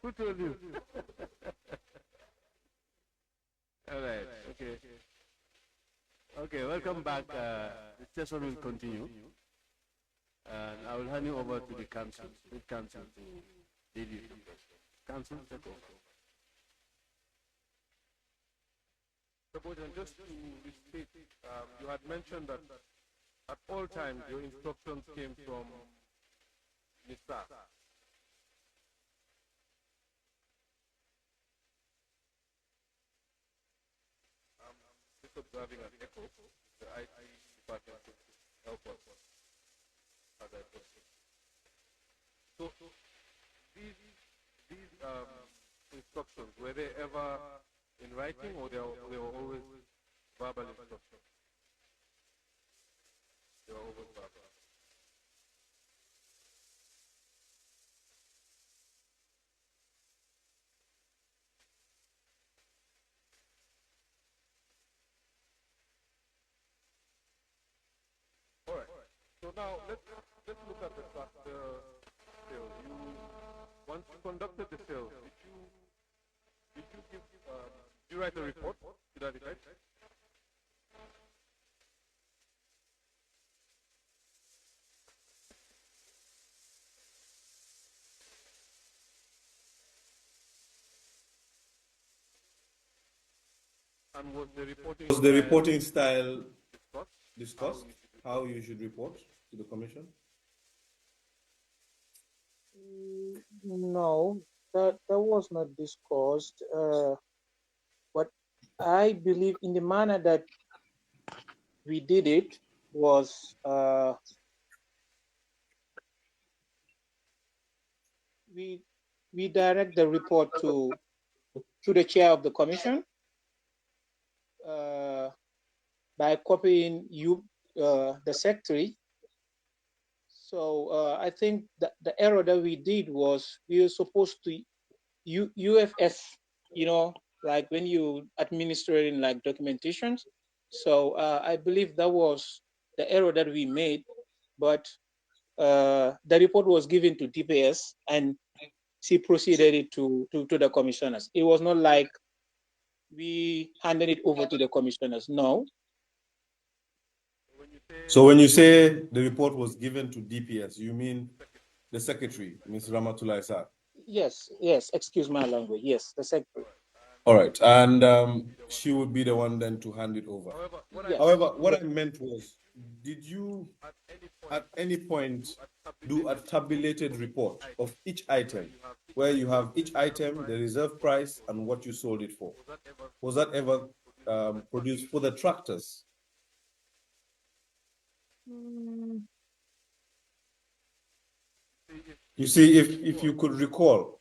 Who told you? All right. Okay. Okay. Welcome back. The session will continue, and I will hand you over to the council. The council to lead you. Council, take over. Just to restate, you had mentioned that at all times your instructions came from Mr. Just observing an echo, the IT department could help us as I proceed. So these instructions, were they ever in writing or they were always verbal instructions? They were always verbal. All right. So now let's look at the sale. Once you conducted the sale, did you write a report to that effect? And was the reporting style discussed? How you should report to the commission? No, that was not discussed. But I believe in the manner that we did it was we direct the report to the chair of the commission by copying you, the secretary. So I think that the error that we did was we were supposed to UFS, like when you administering like documentations. So I believe that was the error that we made, but the report was given to DPS and she proceeded it to the commissioners. It was not like we handed it over to the commissioners. No. So when you say the report was given to DPS, you mean the secretary, Ms. Ramatullah Isar? Yes, excuse my language. Yes, the secretary. All right, and she would be the one then to hand it over. However, what I meant was, did you at any point do a tabulated report of each item, where you have each item, the reserve price, and what you sold it for? Was that ever produced for the tractors? You see, if you could recall,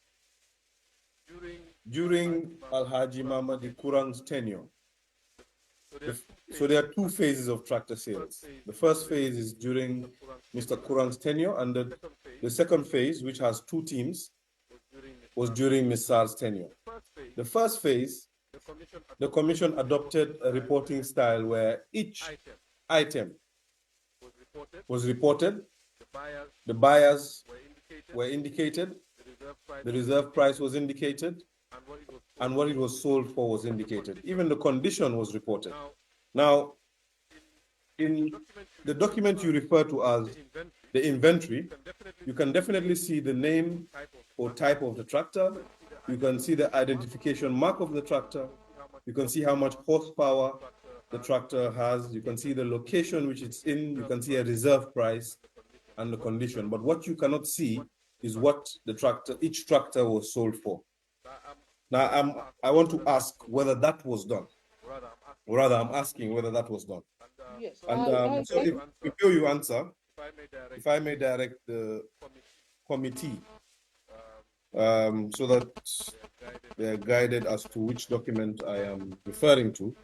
during Al-Haji Mahmoud Kurang's tenure, so there are two phases of tractor sales. The first phase is during Mr. Kurang's tenure, and the second phase, which has two teams, was during Ms. Sar's tenure. The first phase, the commission adopted a reporting style where each item was reported, the buyers were indicated, the reserve price was indicated, and what it was sold for was indicated. Even the condition was reported. Now, in the document you refer to as the inventory, you can definitely see the name or type of the tractor. You can see the identification mark of the tractor. You can see how much horsepower the tractor has. You can see the location which it's in. You can see a reserve price and the condition. But what you cannot see is what each tractor was sold for. Now, I want to ask whether that was done. Or rather, I'm asking whether that was done. Yes. And so before you answer, if I may direct the committee so that they are guided as to which document I am referring to.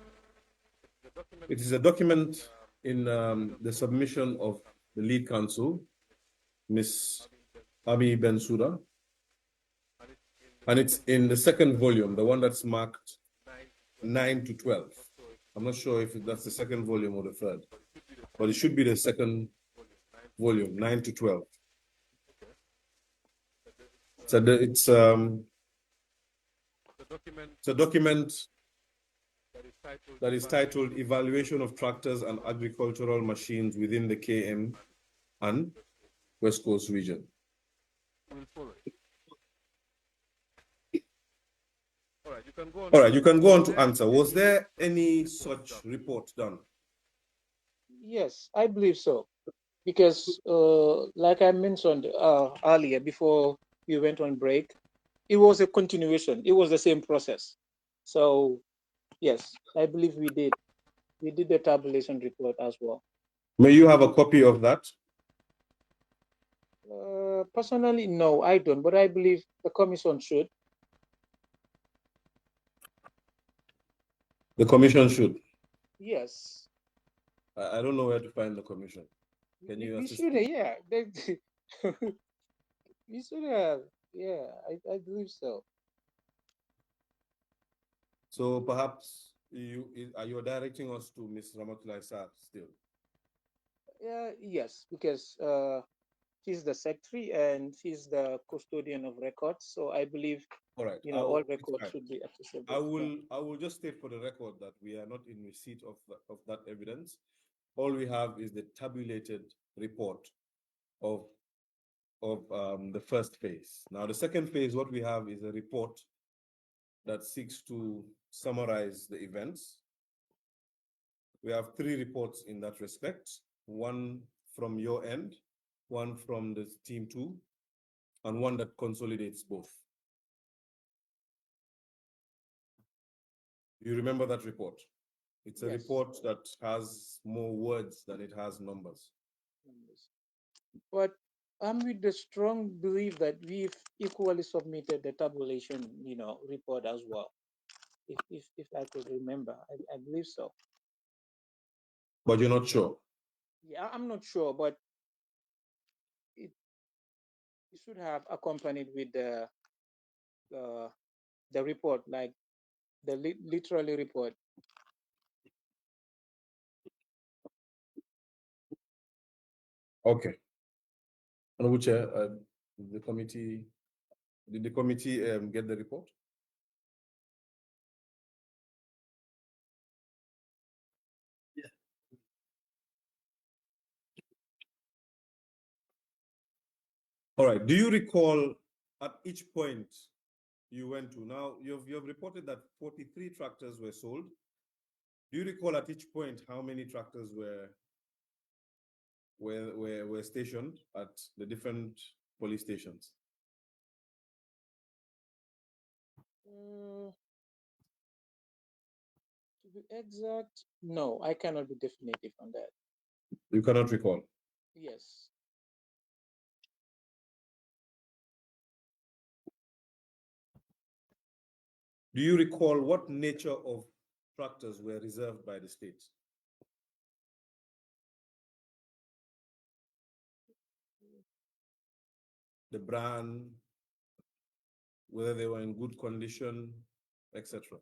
It is a document in the submission of the lead counsel, Ms. Abi Bensouda, and it's in the second volume, the one that's marked 9 to 12. I'm not sure if that's the second volume or the third, but it should be the second volume, 9 to 12. So it's It's a document that is titled Evaluation of Tractors and Agricultural Machines within the KM and West Coast region. All right, you can go on to answer. Was there any such report done? Yes, I believe so. Because like I mentioned earlier before we went on break, it was a continuation. It was the same process. So yes, I believe we did. We did the tabulation report as well. May you have a copy of that? Personally, no, I don't, but I believe the commission should. The commission should. Yes. I don't know where to find the commission. Can you We assist? should, yeah. We should have. Yeah, I believe so. So perhaps you're directing us to Ms. Ramatullah Sar still. Yes, because she's the secretary and she's the custodian of records. So I believe, all right, all records should be accessible. I will just state for the record that we are not in receipt of that evidence. All we have is the tabulated report of the first phase. Now, the second phase, what we have is a report that seeks to summarize the events. We have 3 reports in that respect, one from your end, one from the team 2, and one that consolidates both. You remember that report? It's a report that has more words than it has numbers. But I'm with the strong belief that we've equally submitted the tabulation, report as well. If I could remember, I believe so. But you're not sure? Yeah, I'm not sure, but it should have accompanied with the report, like the literally report. Okay. And which the committee, did the committee get the report? Yeah. All right. Do you recall at each point you went to? Now you've reported that 43 tractors were sold. Do you recall at each point how many tractors were stationed at the different police stations? To be exact, no, I cannot be definitive on that. You cannot recall? Yes. Do you recall what nature of tractors were reserved by the state? The brand, whether they were in good condition, etc.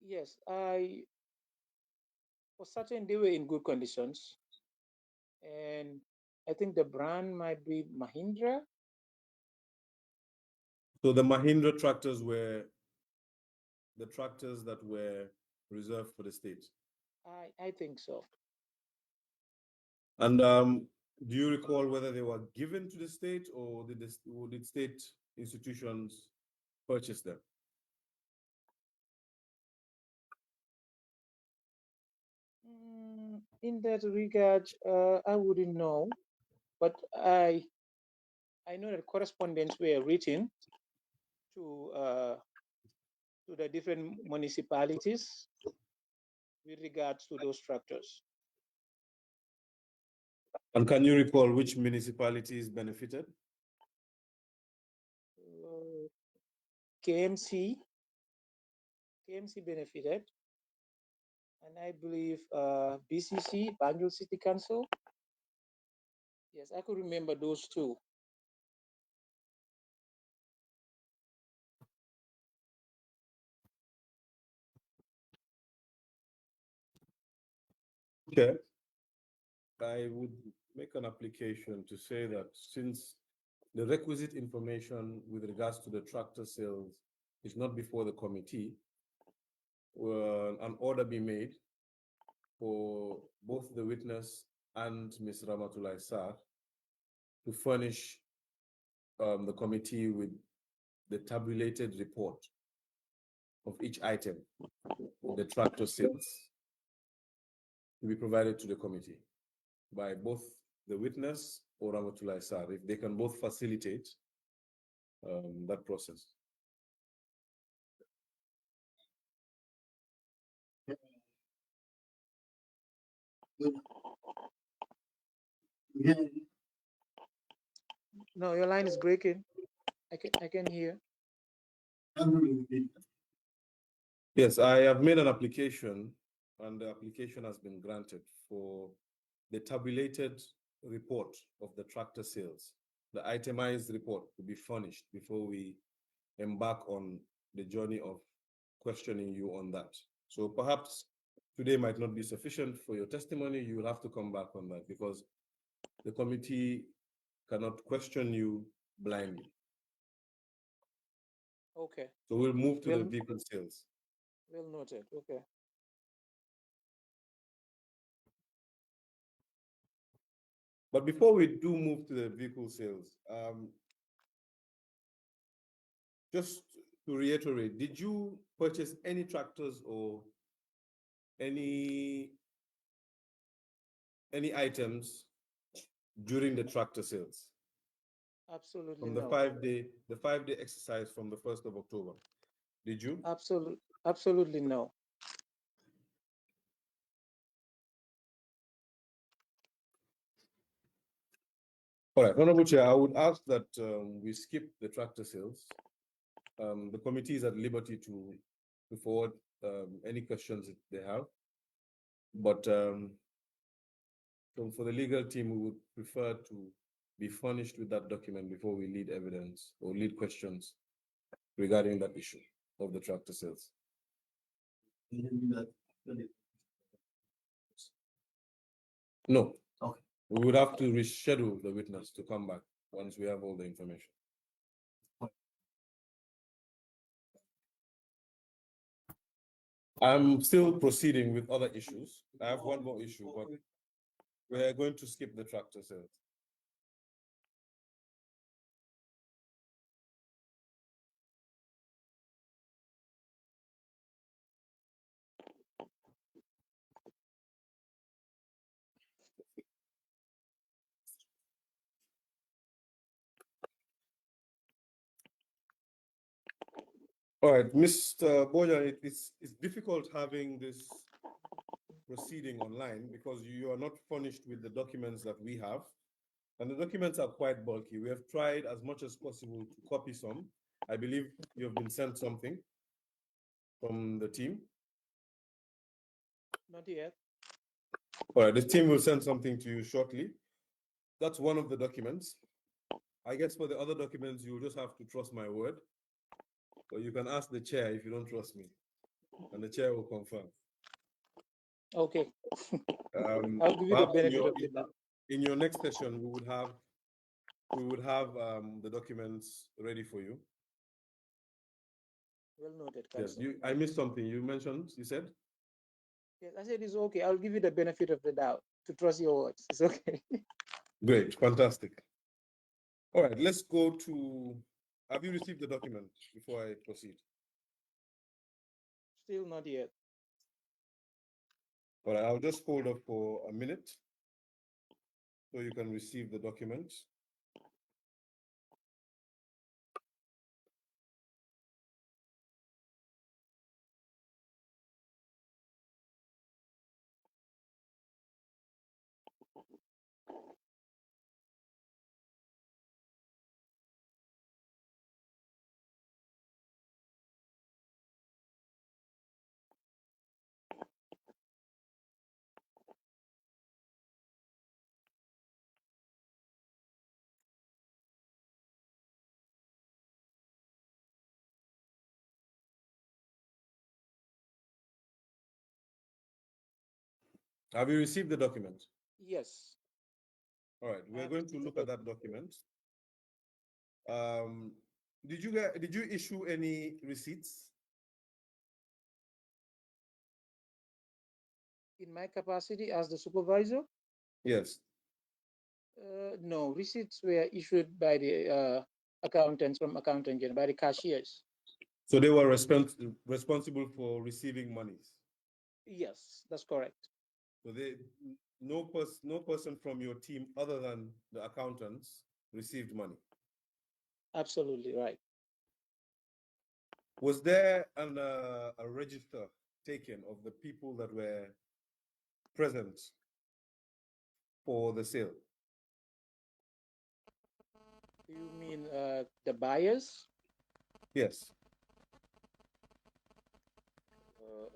Yes, for certain they were in good conditions, and I think the brand might be Mahindra. So the Mahindra tractors were the tractors that were reserved for the state? I think so. And do you recall whether they were given to the state or did state institutions purchase them? In that regard, I wouldn't know, but I know that correspondence were written to the different municipalities with regards to those tractors. And can you recall which municipalities benefited? KMC benefited, and I believe BCC, Banjul City Council. Yes, I could remember those two. Okay. I would make an application to say that since the requisite information with regards to the tractor sales is not before the committee, an order be made for both the witness and Ms. Ramatullah Sarr to furnish the committee with the tabulated report of each item of the tractor sales to be provided to the committee by both the witness or Ramatullah Sarr, if they can both facilitate that process. No, your line is breaking. I can hear. Yes, I have made an application, and the application has been granted for the tabulated report of the tractor sales, the itemized report to be furnished before we embark on the journey of questioning you on that. So perhaps today might not be sufficient for your testimony. You will have to come back on that because the committee cannot question you blindly. Okay. So we'll move to the vehicle sales. Well noted. Okay. But before we do move to the vehicle sales, just to reiterate, did you purchase any tractors or any items during the tractor sales? Absolutely From the no. 5-day exercise from the 1st of October. Did you? Absolutely no. All right, Honorable Chair, I would ask that we skip the tractor sales. The committee is at liberty to forward any questions that they have. But for the legal team, we would prefer to be furnished with that document before we lead evidence or lead questions regarding that issue of the tractor sales. No. Okay. We would have to reschedule the witness to come back once we have all the information. I'm still proceeding with other issues. I have one more issue, but we're going to skip the tractor sales. All right, Mr. Boya, it's difficult having this proceeding online because you are not furnished with the documents that we have. And the documents are quite bulky. We have tried as much as possible to copy some. I believe you have been sent something from the team. Not yet. All right, the team will send something to you shortly. That's one of the documents. I guess for the other documents, you'll just have to trust my word. But you can ask the chair if you don't trust me, and the chair will confirm. Okay. I'll give you the benefit of the doubt. In your next session, we would have the documents ready for you. Well noted, Yes, Council. I missed something. You said? Yes, I said it's okay. I'll give you the benefit of the doubt to trust your words. It's okay. Great, fantastic. All right, let's go to, have you received the document before I proceed? Still not yet. All right, I'll just hold up for a minute so you can receive the document. Have you received the document? Yes. All right, we're going to look at that document. did you issue any receipts? In my capacity as the supervisor, Yes. no, receipts were issued by the accountants from accountant general, by the cashiers. So they were responsible for receiving monies. Yes, that's correct. So no person from your team other than the accountants received money. Absolutely right. Was there a register taken of the people that were present for the sale? Do you mean the buyers? Yes.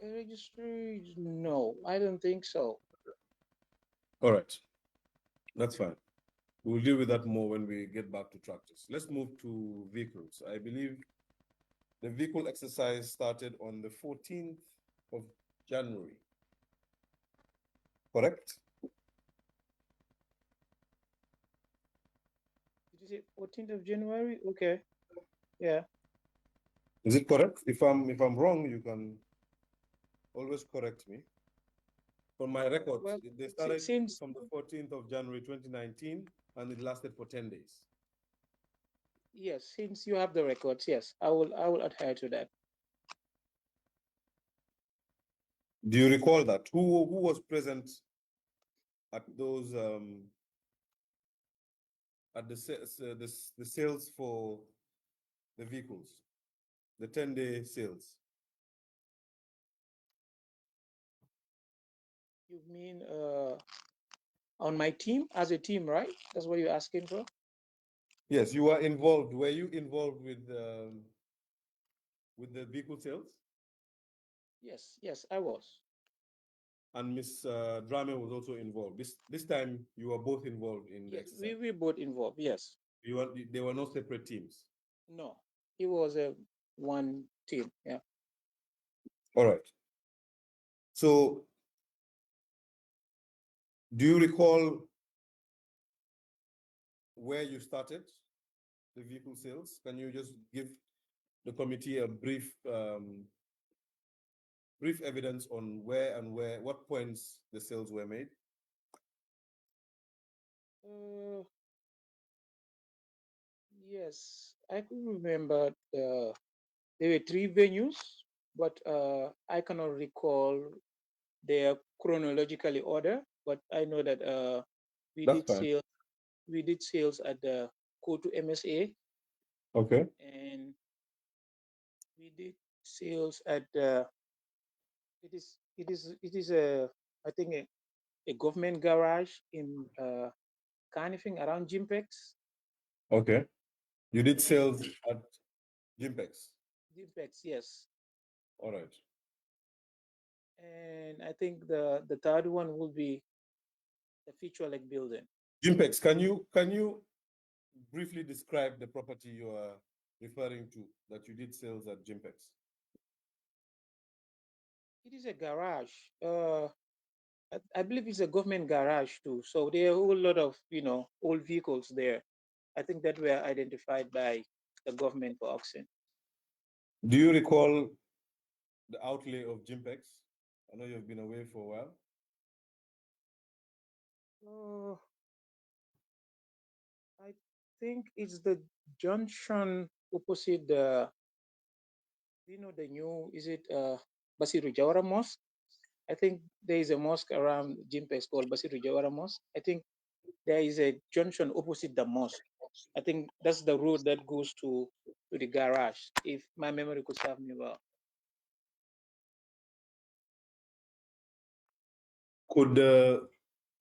A registry? No, I don't think so. All right. That's fine. We'll deal with that more when we get back to tractors. Let's move to vehicles. I believe the vehicle exercise started on the 14th of January, correct? Did you say 14th of January? Okay. Yeah. Is it correct? If I'm wrong, you can always correct me. For my records, Well, they started since from the 14th of January 2019 and it lasted for 10 days. yes, since you have the records, yes, I will adhere to that. Do you recall that? Who was present at those at the sales for the vehicles, the 10-day sales? You mean on my team as a team, right? That's what you're asking for? Yes, you were involved. Were you involved with the vehicle sales? Yes, yes, I was. And Miss Drammeh was also involved. This time you were both involved in the Yes, exercise. we both involved. Yes. There were no separate teams. No, it was a one team. Yeah. All right. So do you recall where you started the vehicle sales? Can you just give the committee a brief evidence on what points the sales were made? Uh, yes, I could remember there were three venues, but I cannot recall their chronologically order. But I know that we That's did fine. sales. We did sales at the Kotu MSA, Okay. and we did sales at it is a I think a government garage in Carnifing around Jimpex. Okay. You did And sales at Jimpex. Jimpex, yes. All right. And I think the third one will be the Feature Lake building. Jimpex, can you briefly describe the property you are referring to that you did sales at Jimpex? It is a garage. I believe it's a government garage too. So there are a whole lot of old vehicles there. I think that were identified by the government for auction. Do you recall the outlay of Jimpex? I know you've been away for a while. Uh, I think it's the junction opposite the the new is it Basiru Jawara Mosque? I think there is a mosque around Jimpex called Basiru Jawara Mosque. I think there is a junction opposite the mosque. I think that's the road that goes to the garage, if my memory could serve me well. Could the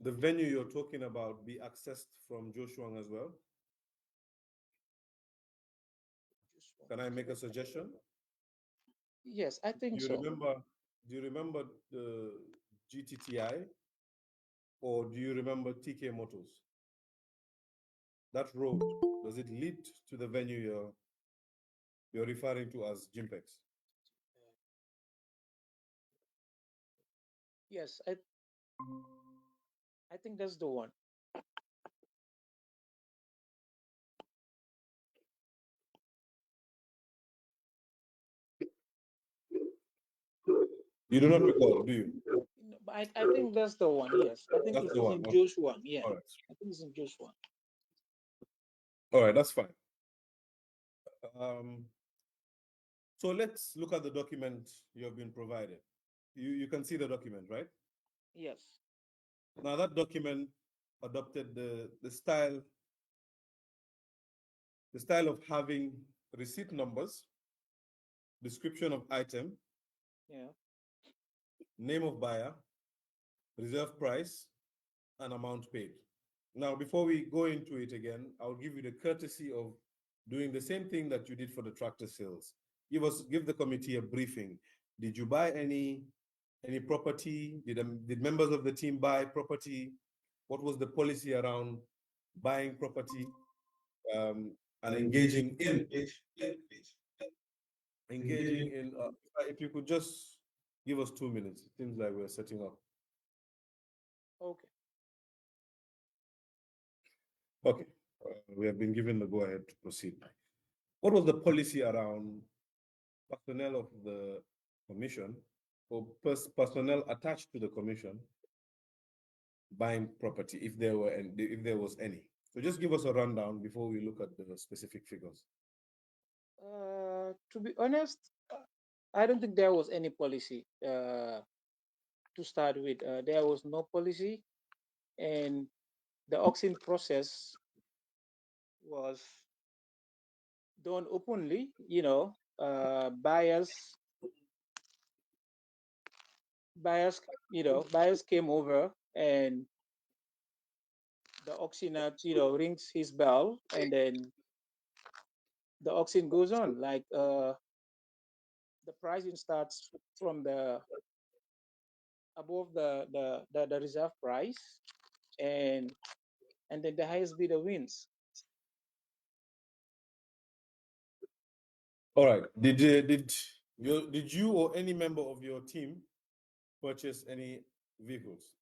venue you're talking about be accessed from Joshua as well? Can I make a suggestion? Yes, I Do think you so. remember? Do you remember the GTTI or do you remember TK Motors? That road, does it lead to the venue you're referring to as Jimpex? Yes, I think that's the one. You do not recall, do you? No, but I think that's the one. Yes, I think That's it's the one. in Okay. Joshua. Yeah, All right. I think it's in Joshua. All right, that's fine. So let's look at the document you have been provided. You can see the document, right? Yes. Now that document adopted the style of having receipt numbers, description of item, Yeah. name of buyer, reserve price, and amount paid. Now, before we go into it again, I'll give you the courtesy of doing the same thing that you did for the tractor sales. Give the committee a briefing. Did you buy any property? Did members of the team buy property? What was the policy around buying property and engaging in? If you could just give us 2 minutes. It seems like we're setting up. Okay. Okay. We have been given the go-ahead to proceed. What was the policy around personnel of the commission or personnel attached to the commission buying property, if there was any? So just give us a rundown before we look at the specific figures. To be honest, I don't think there was any policy to start with. There was no policy, and the auction process was done openly. Buyers, buyers came over, and the auctioneer, rings his bell, and then the auction goes on. Like the pricing starts from the above the reserve price, and then the highest bidder wins. All right. Did you or any member of your team purchase any vehicles?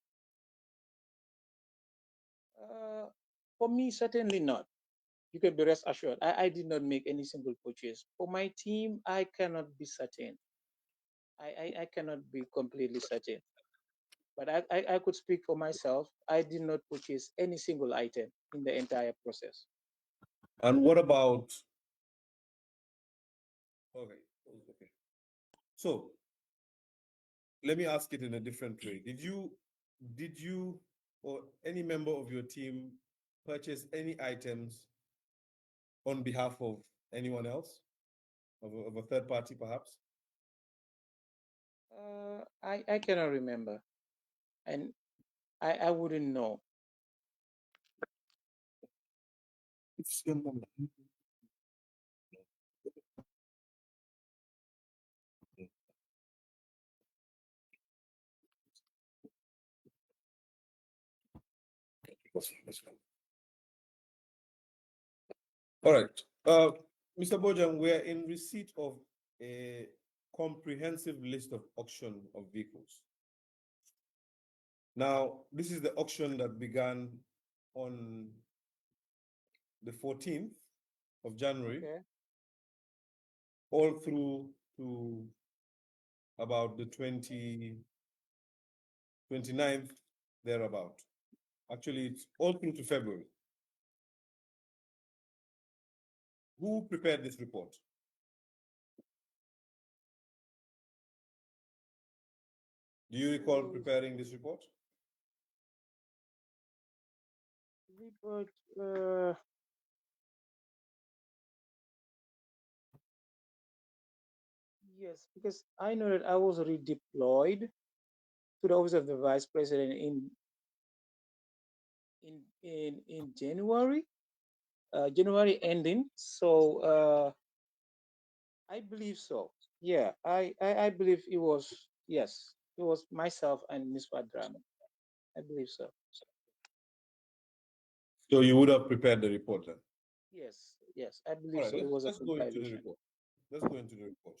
For me, certainly not. You can be rest assured. I did not make any single purchase. For my team, I cannot be certain. I cannot be completely certain. But I could speak for myself. I did not purchase any single item in the entire process. And what about, okay. So let me ask it in a different way. Did you or any member of your team purchase any items on behalf of anyone else, of a third party perhaps? I cannot remember, and I wouldn't know. All right. Mr. Bojan, we're in receipt of a comprehensive list of auction of vehicles. Now, this is the auction that began on the 14th of January, Okay. all through to about the 29th, thereabout. Actually, it's all through to February. Who prepared this report? Do you recall preparing this report? Report. Yes, because I know that I was redeployed to the office of the vice president in January, January ending. So I believe so. Yeah, I believe it was, yes, it was myself and Ms. Fatou Drammeh. I believe so. So you would have prepared the report then? Yes, I All believe right, so. It was a let's go into the compilation. report. Let's go into the report.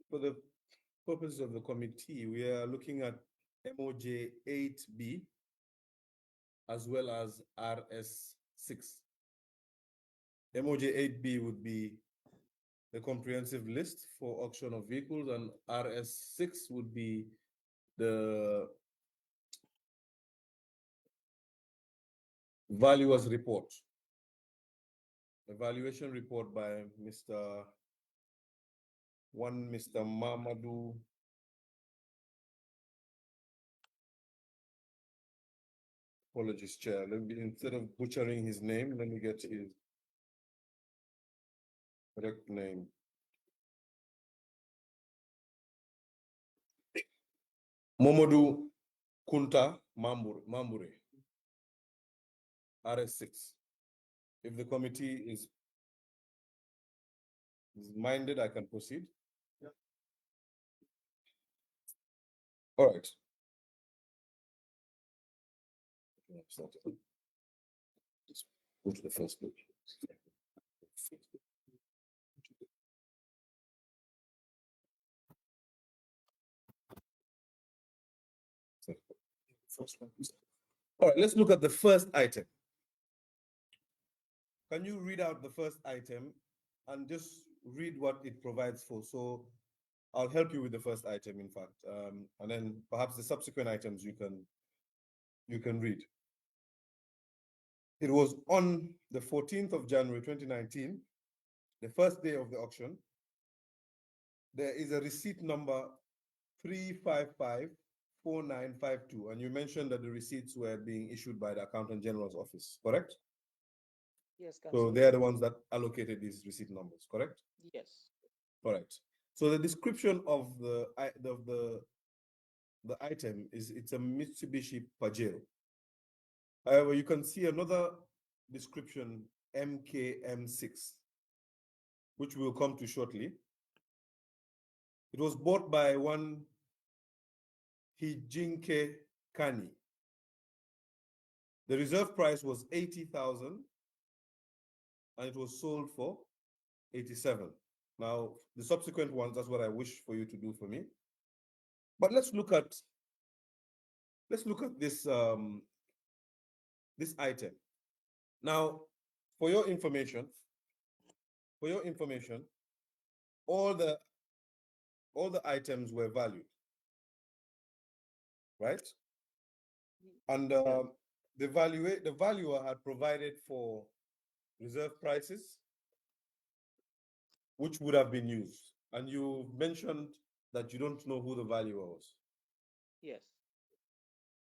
For the purposes of the committee, we are looking at MOJ 8B as well as RS 6. MOJ 8B would be the comprehensive list for auction of vehicles, and RS6 would be the valuer's report, evaluation report by Mr. Mamadou. Apologies, Chair. Let me, instead of butchering his name, let me get his correct name. Momodou Kunta Mambure, RS6. If the committee is minded, I can proceed. Yeah. All right. Just go to the first page. First one. All right, let's look at the first item. Can you read out the first item and just read what it provides for? So I'll help you with the first item, in fact, and then perhaps the subsequent items you can read. It was on the 14th of January 2019, the first day of the auction. There is a receipt number 3554952, and you mentioned that the receipts were being issued by the Accountant General's office, correct? Yes, So Councillor. they are the ones that allocated these receipt numbers, correct? Yes. Correct. So the description of the item is it's a Mitsubishi Pajero. However, you can see another description, MKM6, which we'll come to shortly. It was bought by one Hijinke Kani. The reserve price was 80,000 and it was sold for 87. Now, the subsequent ones, that's what I wish for you to do for me. But let's look at this this item. Now, for your information, all the items were valued, right? And the valuer had provided for reserve prices, which would have been used. And you mentioned that you don't know who the valuer was. Yes.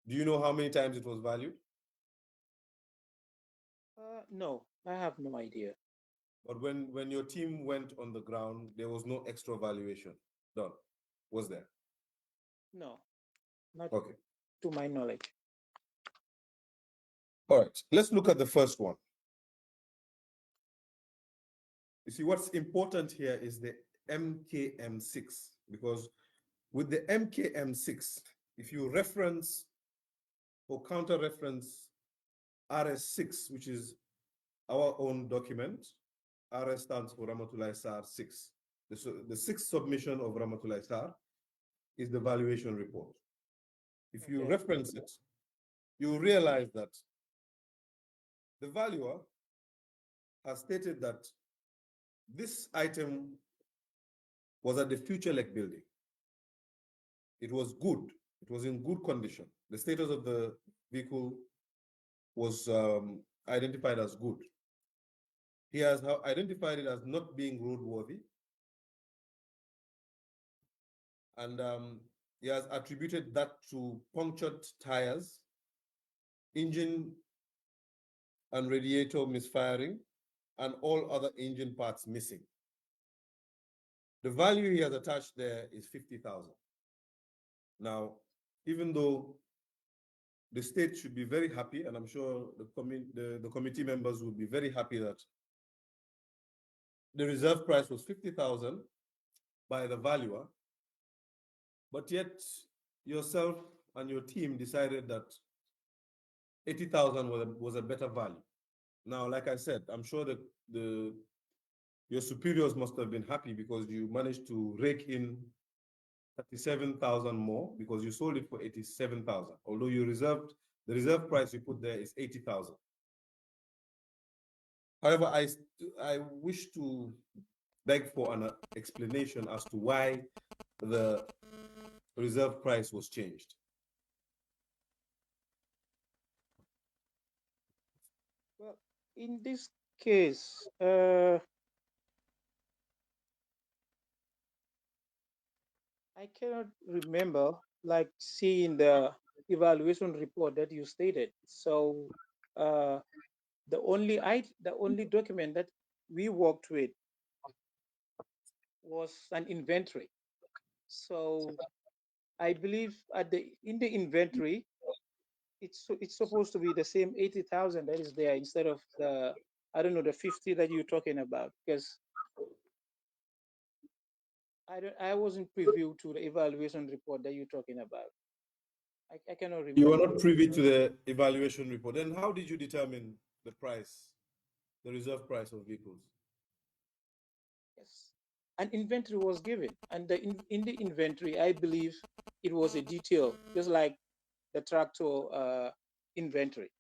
Do you know how many times it was valued? No, I have no idea. But when your team went on the ground, there was no extra valuation done, was there? No, not Okay. to my knowledge. All right, let's look at the first one. You see, what's important here is the MKM6, because with the MKM6, if you reference or counter-reference RS6, which is our own document, RS stands for Ramatullah Sar 6. The sixth submission of Ramatullah Sar is the valuation report. If you reference it, you realize that the valuer has stated that this item was at the Future Lake building. It was good. It was in good condition. The status of the vehicle was identified as good. He has identified it as not being roadworthy. And he has attributed that to punctured tires, engine and radiator misfiring, and all other engine parts missing. The value he has attached there is 50,000. Now, even though the state should be very happy, and I'm sure the committee members would be very happy that the reserve price was 50,000 by the valuer, but yet yourself and your team decided that 80,000 was a better value. Now, like I said, I'm sure that your superiors must have been happy because you managed to rake in 37,000 more because you sold it for 87,000. Although the reserve price you put there is 80,000. However, I wish to beg for an explanation as to why the reserve price was changed. Well, in this case, I cannot remember like seeing the evaluation report that you stated. So uh, the only document that we worked with was an inventory. So I believe in the inventory, it's supposed to be the same 80,000 that is there instead of the, I don't know, the 50 that you're talking about, because I wasn't privy to the evaluation report that you're talking about. I cannot You were remember. not privy to the evaluation report. Then how did you determine the price, the reserve price of vehicles? Yes, an inventory was given, and in the inventory, I believe it was a detail, just like the tractor inventory.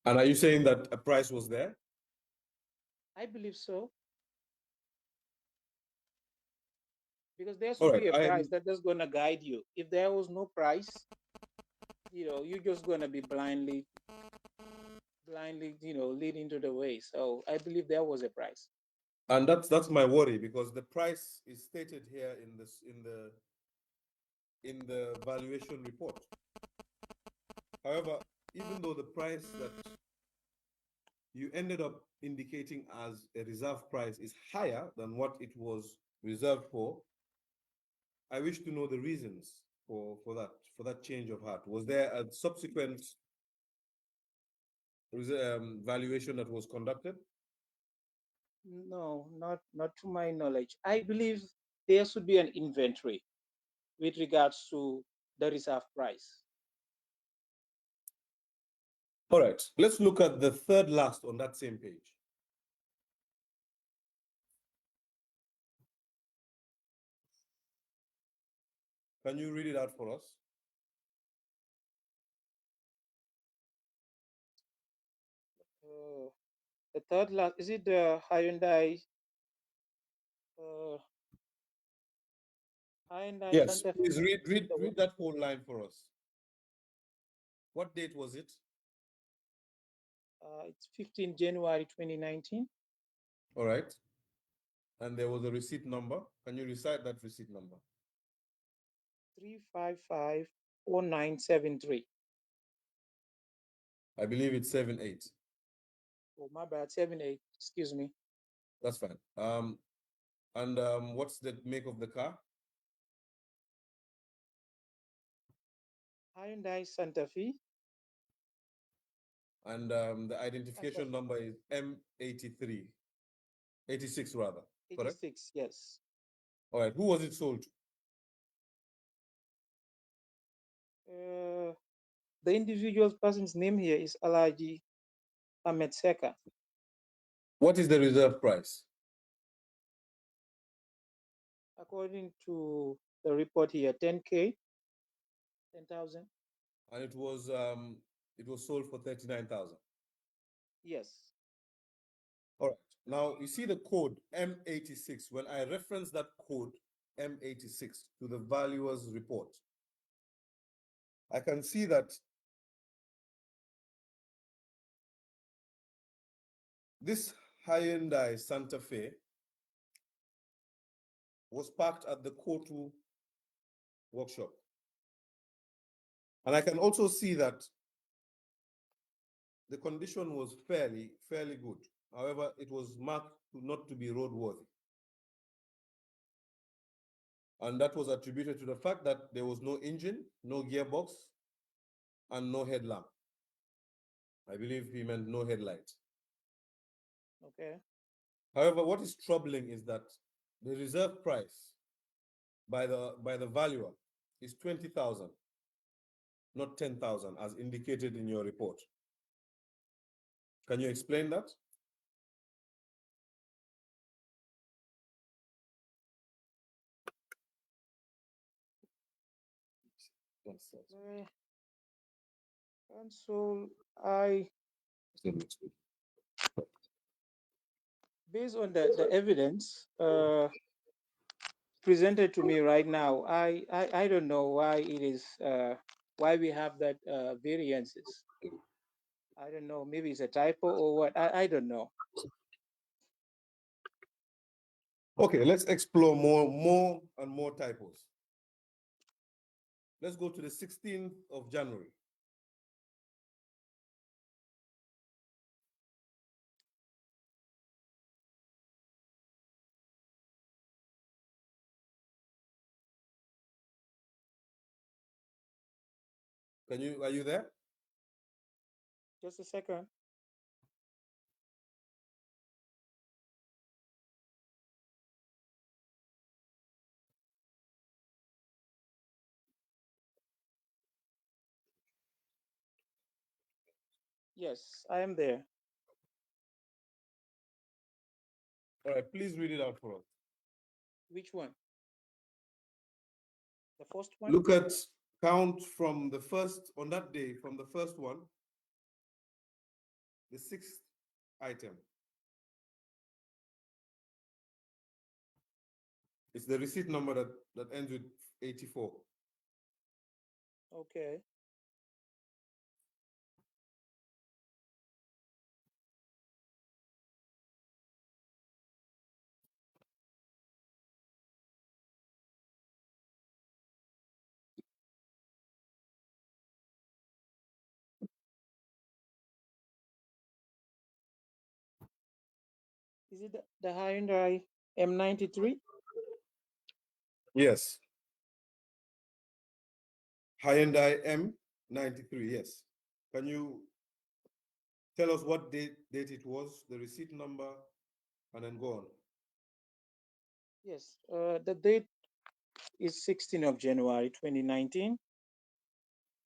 And are you saying that a price was there? I believe so, because there All should right. be a price that's gonna guide you. If there was no price, you're just gonna be blindly, leading to the way. So I believe there was a price. And that's my worry, because the price is stated here in the valuation report. However, even though the price that you ended up indicating as a reserve price is higher than what it was reserved for, I wish to know the reasons for that change of heart. Was there a subsequent valuation that was conducted? No, not to my knowledge. I believe there should be an inventory with regards to the reserve price. All right, let's look at the third last on that same page. Can you read it out for us? The third last, is it the Hyundai? Uh, Hyundai Yes, Santa please Fe? Is it the one? read that whole line for us. What date was it? It's 15 January 2019. All right. And there was a receipt number. Can you recite that receipt number? 3550973. I believe it's 78. Oh, my bad, 78. Excuse me. That's fine. And what's the make of the car? Hyundai Santa Fe. And the identification number is M83, 86 rather, correct? 86, yes. All right, who was it sold to? The individual person's name here is Alaji Ahmed Seka. What is the reserve price? According to the report here, 10K, 10,000. And it was sold for 39,000. Yes. All right. Now you see the code M86. When I reference that code M86 to the valuer's report, I can see that this Hyundai Santa Fe was parked at the Kotu workshop. And I can also see that the condition was fairly good. However, it was marked not to be roadworthy. And that was attributed to the fact that there was no engine, no gearbox, and no headlamp. I believe he meant no headlight. Okay. However, what is troubling is that the reserve price by the valuer is 20,000, not 10,000, as indicated in your report. Can you explain that? And so I Based on the evidence presented to me right now, I don't know why it is why we have that variances. I don't know, maybe it's a typo or what. I don't know. Okay, let's explore more and more typos. Let's go to the 16th of January. Are you there? Just a second. Yes, I am there. All right, please read it out for us. Which one? The first one? Look at count from the first, on that day, from the first one, the sixth item. It's the receipt number that ends with 84. Okay. Is it the Hyundai M93? Yes. Hyundai M93, yes. Can you tell us what date it was, the receipt number, and then go on? Yes, the date is 16th of January 2019,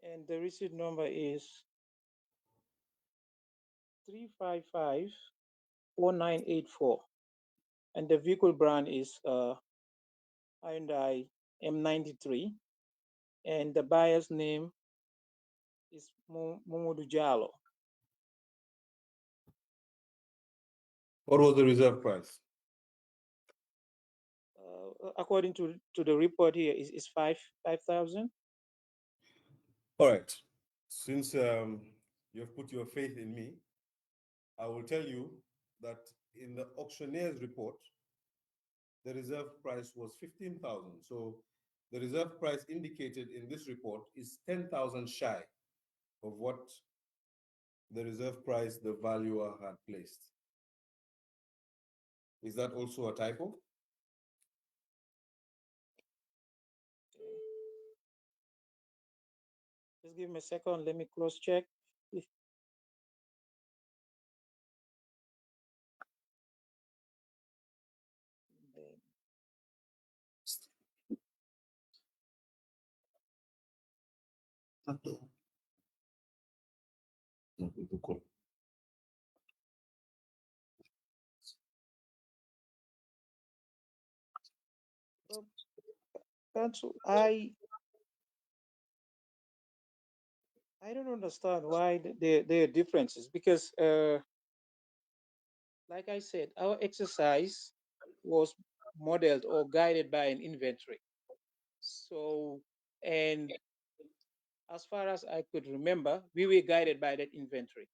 and the receipt number is 3554984, and the vehicle brand is Hyundai M93, and the buyer's name is Momodu Jallo. What was the reserve price? According to the report here, is 5,000. All right. Since you've put your faith in me, I will tell you that in the auctioneer's report, the reserve price was 15,000. So the reserve price indicated in this report is 10,000 shy of what the reserve price the valuer had placed. Is that also a typo? Just give me a second. Let me cross check. Council, I don't understand why there are differences, because like I said, our exercise was modeled or guided by an inventory. So, and as far as I could remember, we were guided by that inventory.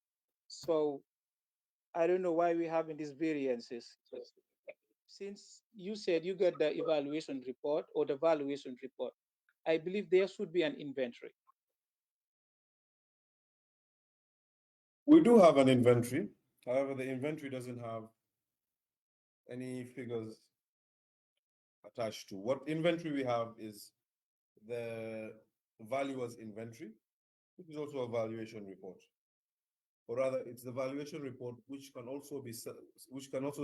So I don't know why we're having these variances. Since you said you got the evaluation report or the valuation report, I believe there should be an inventory. We do have an inventory. However, the inventory doesn't have any figures attached to. What inventory we have is the valuer's inventory, which is also a valuation report. Or rather, it's the valuation report which can also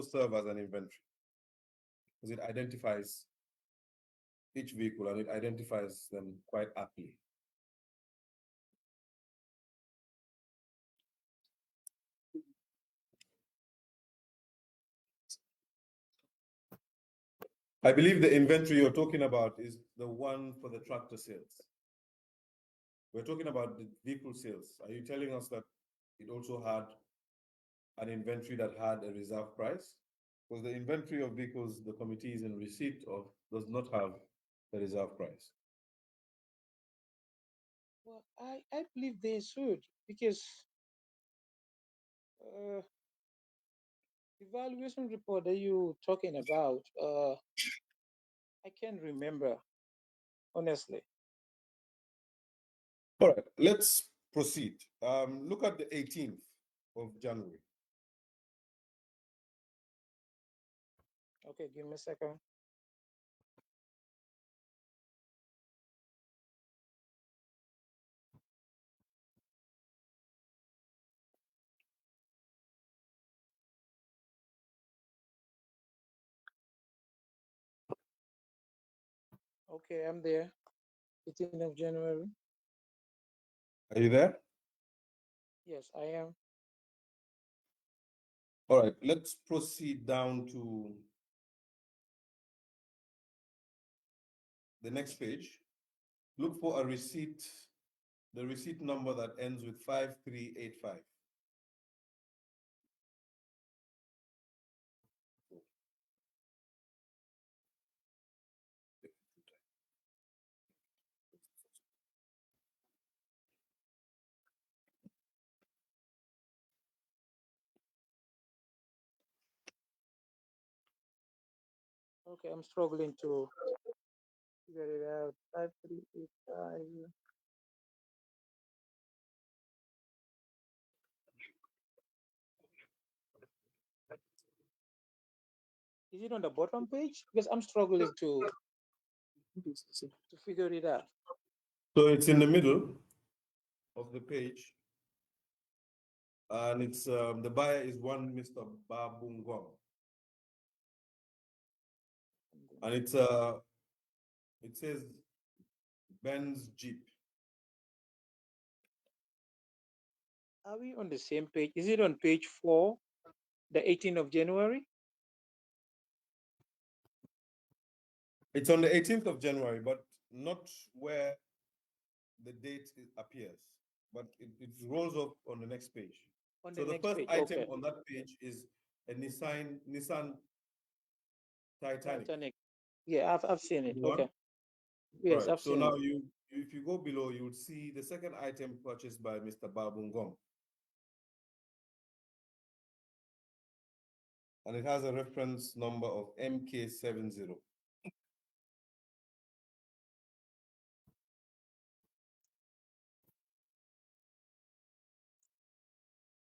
serve as an inventory, because it identifies each vehicle and it identifies them quite aptly. I believe the inventory you're talking about is the one for the tractor sales. We're talking about the vehicle sales. Are you telling us that it also had an inventory that had a reserve price? Because the inventory of vehicles the committee is in receipt of does not have the reserve price. Well, I believe they should, because evaluation report that you're talking about, I can't remember, honestly. All right, let's proceed. Look at the 18th of January. Okay, give me a second. Okay, I'm there. 18th of January. Are you there? Yes, I am. All right, let's proceed down to the next page. Look for a receipt, the receipt number that ends with 5385. Okay, I'm struggling to figure it out. 5385. Is it on the bottom page? Because I'm struggling to figure it out. So it's in the middle of the page, and it's the buyer is one Mr. Babungong, and it says Benz Jeep. Are we on the same page? Is it on page 4, the 18th of January? It's on the 18th of January, but not where the date appears, but it rolls up on the next page. On So the the next first page, item okay. on that page is a Nissan Titanic. Titanic. Yeah, I've seen it. One. Okay. All Yes, right. I've So seen it. now if you go below, you would see the second item purchased by Mr. Babungong. And it has a reference number of MK70.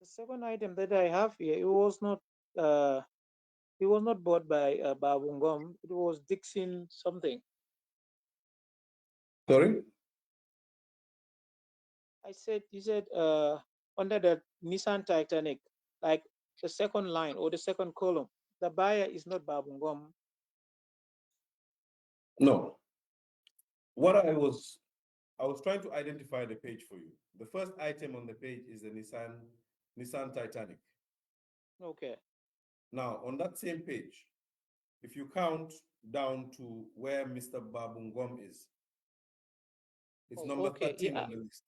The second item that I have here, it was not bought by Babungom. It was Dixon something. Sorry? You said under the Nissan Titanic, like the second line or the second column, the buyer is not Babungom. No. What I was trying to identify the page for you. The first item on the page is the Nissan Titanic. Okay. Now, on that same page, if you count down to where Mr. Babungom is, it's Oh, number okay. 13 Yeah, on the list.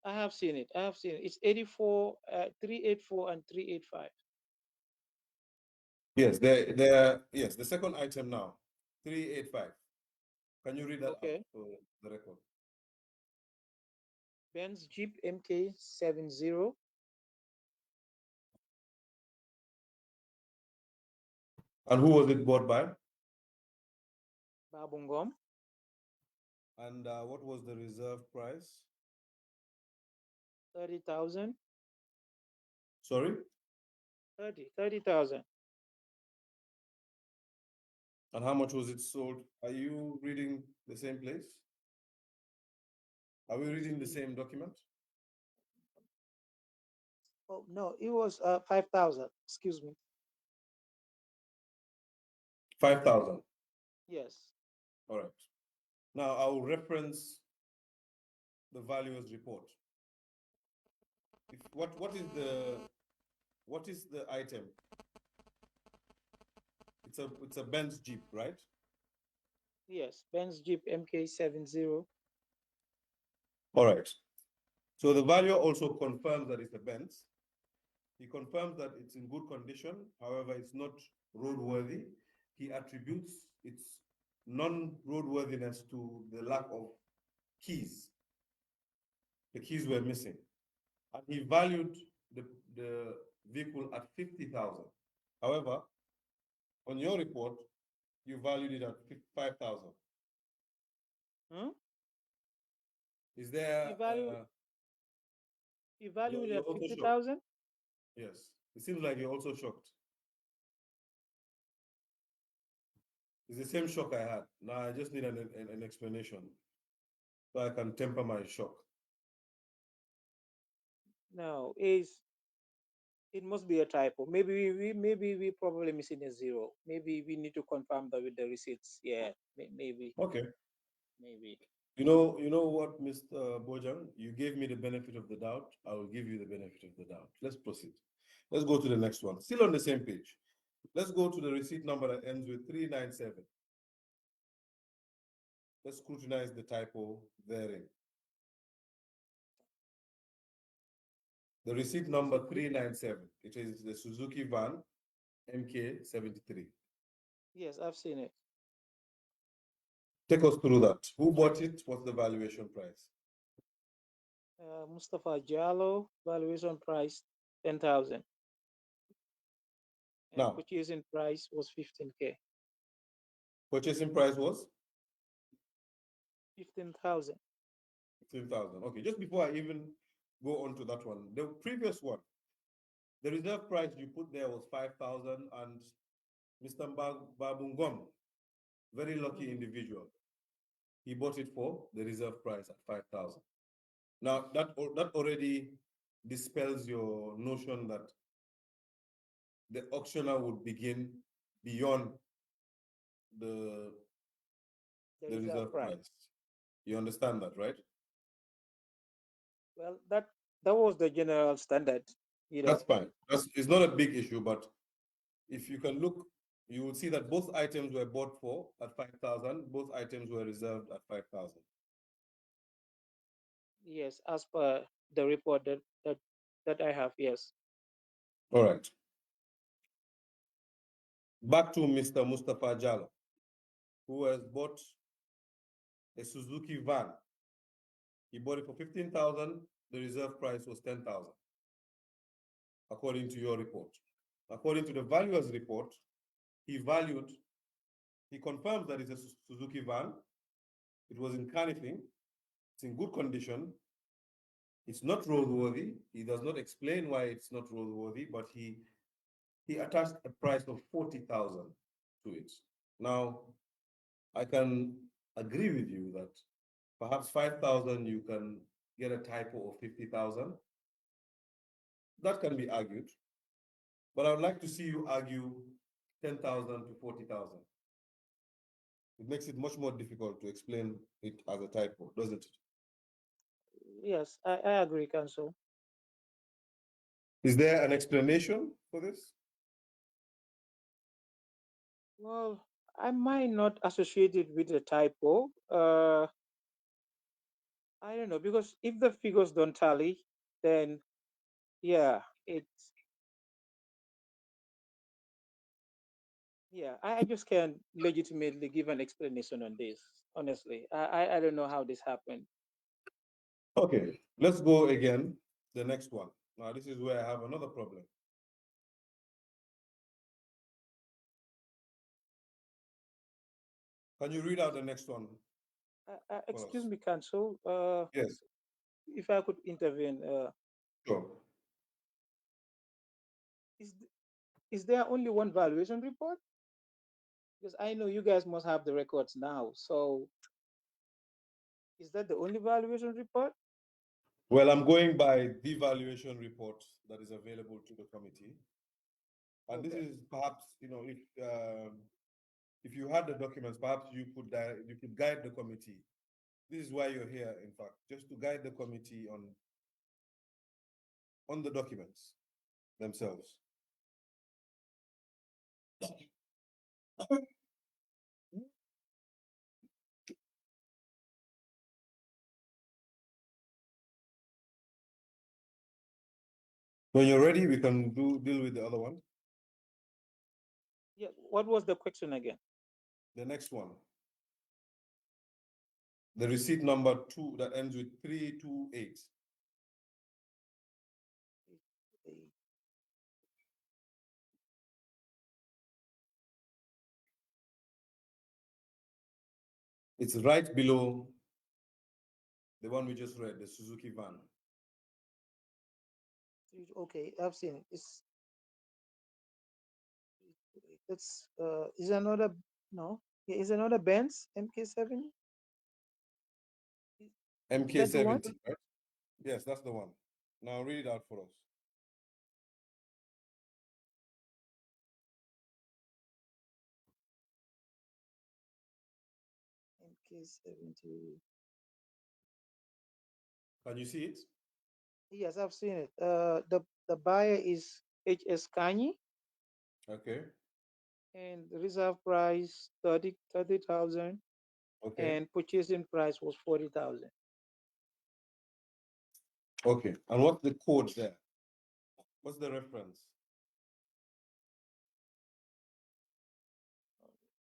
I have seen it. I have seen it. It's 84, 384 and 385. Yes, yes, the second item now, 385. Can you read that out Okay. for the record? Benz Jeep MK70. And who was it bought by? Babungom. And what was the reserve price? 30,000. Sorry? 30,000. And how much was it sold? Are you reading the same place? Are we reading the same document? Oh, no, it was 5,000. Excuse me. 5,000. Yes. All right. Now I'll reference the valuer's report. What is the item? It's a Benz Jeep, right? Yes. Benz Jeep MK70. All right. So the valuer also confirms that it's a Benz. He confirms that it's in good condition. However, it's not roadworthy. He attributes its non-roadworthiness to the lack of keys. The keys were missing. And he valued the vehicle at 50,000. However, on your report, you valued it at 5,000. Hmm? Is there? You value it You're at also shocked. 50,000? Yes. It seems like you're also shocked. It's the same shock I had. Now I just need an explanation so I can temper my shock. No, it must be a typo. Maybe we probably missing a zero. Maybe we need to confirm that with the receipts. Yeah, maybe. Okay. Maybe. You know what, Mr. Bojang? You gave me the benefit of the doubt. I will give you the benefit of the doubt. Let's proceed. Let's go to the next one. Still on the same page. Let's go to the receipt number that ends with 397. Let's scrutinize the typo therein. The receipt number 397. It is the Suzuki van MK73. Yes, I've seen it. Take us through that. Who bought it? What's the valuation price? Mustafa Jallo, valuation price 10,000. And Now, purchasing price was 15K. purchasing price was 15,000. 15,000. Okay, just before I even go on to that one, the previous one, the reserve price you put there was 5,000, and Mr. Babungom, very lucky individual, he bought it for the reserve price at 5,000. Now, that already dispels your notion that the auctioneer would begin beyond the reserve price. You understand that, right? Well, that was the general standard. That's fine. It's not a big issue, but if you can look, you will see that both items were bought for at 5,000. Both items were reserved at 5,000. Yes, as per the report that I have, yes. All right. Back to Mr. Mustafa Jallo, who has bought a Suzuki van. He bought it for 15,000. The reserve price was 10,000, according to your report. According to the valuer's report, he confirms that it's a Suzuki van. It was in Canifing. It's in good condition. It's not roadworthy. He does not explain why it's not roadworthy, but he attached a price of 40,000 to it. Now, I can agree with you that perhaps 5,000 you can get a typo of 50,000. That can be argued, but I would like to see you argue 10,000 to 40,000. It makes it much more difficult to explain it as a typo, doesn't it? Yes, I agree, Counsel. Is there an explanation for this? Well, I might not associate it with a typo. I don't know, because if the figures don't tally, then yeah, I just can't legitimately give an explanation on this. Honestly, I don't know how this happened. Okay, let's go again. The next one. Now, this is where I have another problem. Can you read out the next one? Excuse me, Counsel. Yes. If I could intervene. Sure. Is there only one valuation report? Because I know you guys must have the records now. So is that the only valuation report? Well, I'm going by the valuation report that is available to the committee. And Okay. this is perhaps, if you had the documents, perhaps you could guide the committee. This is why you're here, in fact, just to guide the committee on the documents themselves. When you're ready, we can deal with the other one. Yeah. What was the question again? The next one. The receipt number 2 that ends with 328. It's right below the one we just read, the Suzuki van. Okay, I've seen it. Is another no? Yeah, is another Benz MK7? MK70, right? Yes, that's the one. Now read it out for us. MK70. Can you see it? Yes, I've seen it. The buyer is HS Kanyi, Okay. and the reserve price 30,000, Okay. and purchasing price was 40,000. Okay. And what's the code there? What's the reference?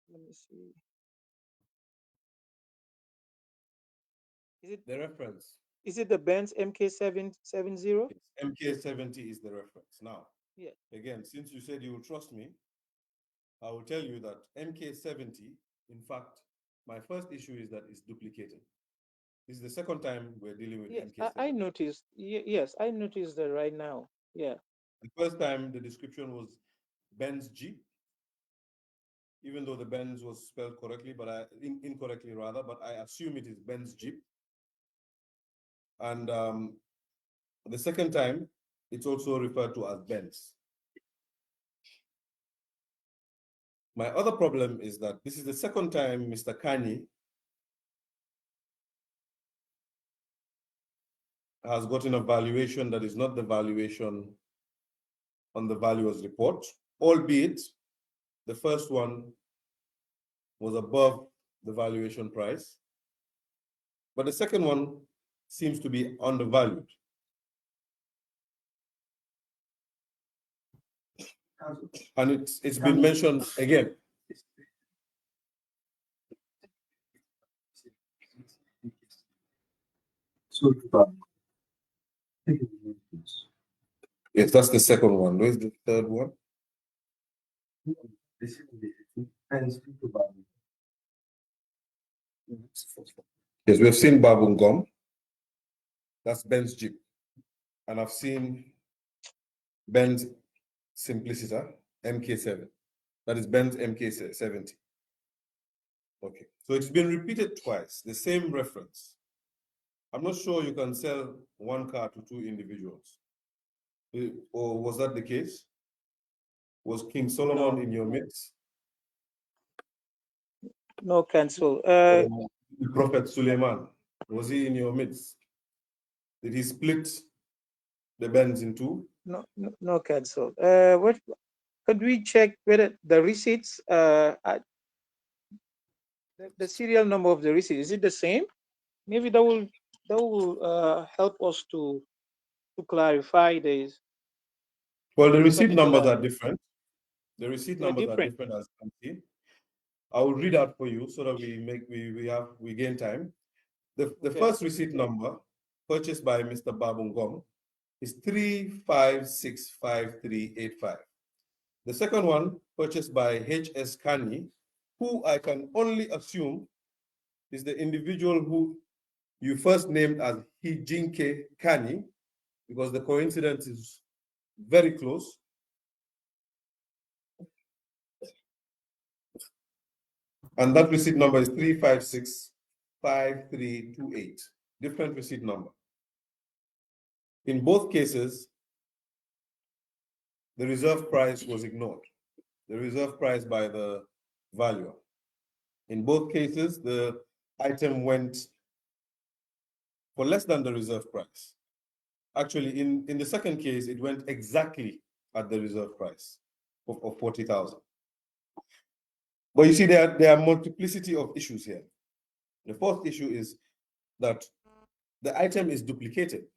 Let me see. Is it The reference. Is it the Benz MK770? MK70 is the reference. Now, Yeah. again, since you said you will trust me, I will tell you that MK70, in fact, my first issue is that it's duplicated. This is the second time we're dealing with Yes, MK70. I noticed. Yes, I noticed that right now. Yeah. The first time the description was Benz Jeep, even though the Benz was spelled correctly, but incorrectly rather, but I assume it is Benz Jeep. And the second time, it's also referred to as Benz. My other problem is that this is the second time Mr. Kanye has gotten a valuation that is not the valuation on the valuer's report, albeit the first one was above the valuation price, but the second one seems to be undervalued. And it's been mentioned again. Yes, that's the second one. Where's the third one? Yes, we've seen Babungom. That's Ben's Jeep. And I've seen Ben's Simpliciter, MK7. That is Ben's MK70. Okay, so it's been repeated twice, the same reference. I'm not sure you can sell one car to two individuals. Or was that the case? Was King Solomon in your midst? No cancel. Prophet Suleiman, was he in your midst? Did he split the Benz in two? No cancel. What could we check whether the receipts the serial number of the receipt, is it the same? Maybe that will help us to clarify this. Well, the receipt numbers are different. The receipt They're numbers are different. different, as you can see. I will read out for you so that we gain time. The Okay. first receipt number purchased by Mr. Babungom is 3565385. The second one purchased by H.S. Kani, who I can only assume is the individual who you first named as Hijinke Kani, because the coincidence is very close. And that receipt number is 3565328. Different receipt number. In both cases, the reserve price was ignored. The reserve price by the valuer. In both cases, the item went for less than the reserve price. Actually, in the second case, it went exactly at the reserve price of 40,000. But you see, there are multiplicity of issues here. The fourth issue is that the item is duplicated.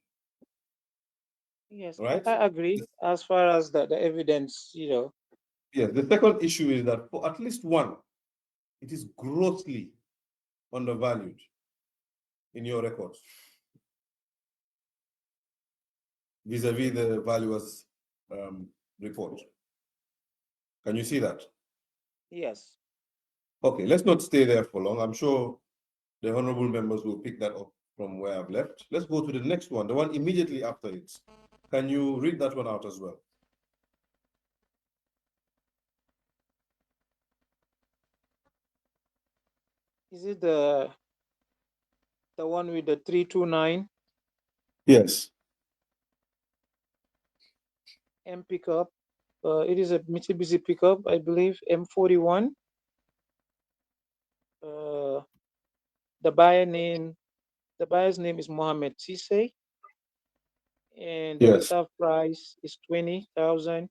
Yes, right? I agree as far as the evidence, Yes, the second issue is that for at least one, it is grossly undervalued in your records vis-a-vis the valuer's report. Can you see that? Yes. Okay, let's not stay there for long. I'm sure the honorable members will pick that up from where I've left. Let's go to the next one, the one immediately after it. Can you read that one out as well? Is it the one with the 329 Yes. M pickup? It is a Mitsubishi pickup, I believe, M41. The buyer's name is Mohammed Sise, and the Yes. reserve price is 20,000,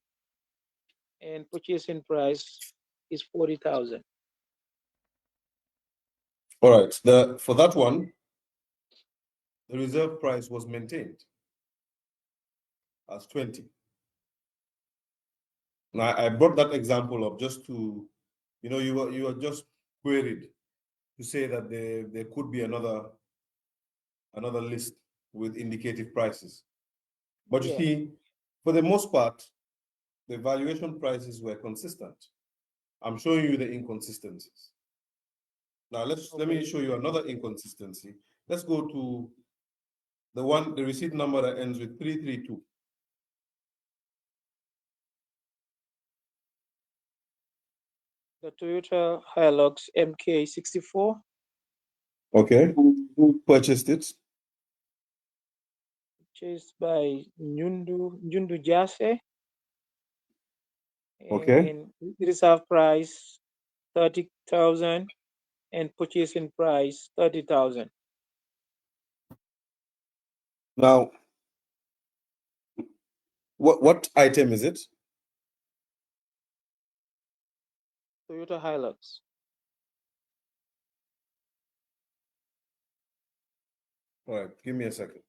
and purchasing price is 40,000. All right. For that one, the reserve price was maintained as 20. Now, I brought that example up just to, you were just queried to say that there could be another list with indicative prices. But you Yeah. see, for the most part, the valuation prices were consistent. I'm showing you the inconsistencies. Now let me show you another inconsistency. Let's go to the receipt number that ends with 332. The Toyota Hilux MK64. Okay. Who purchased it? Purchased by Nyundu Jase, Okay. and reserve price 30,000 and purchasing price 30,000. Now, what item is it? Toyota Hilux. All right, give me a second.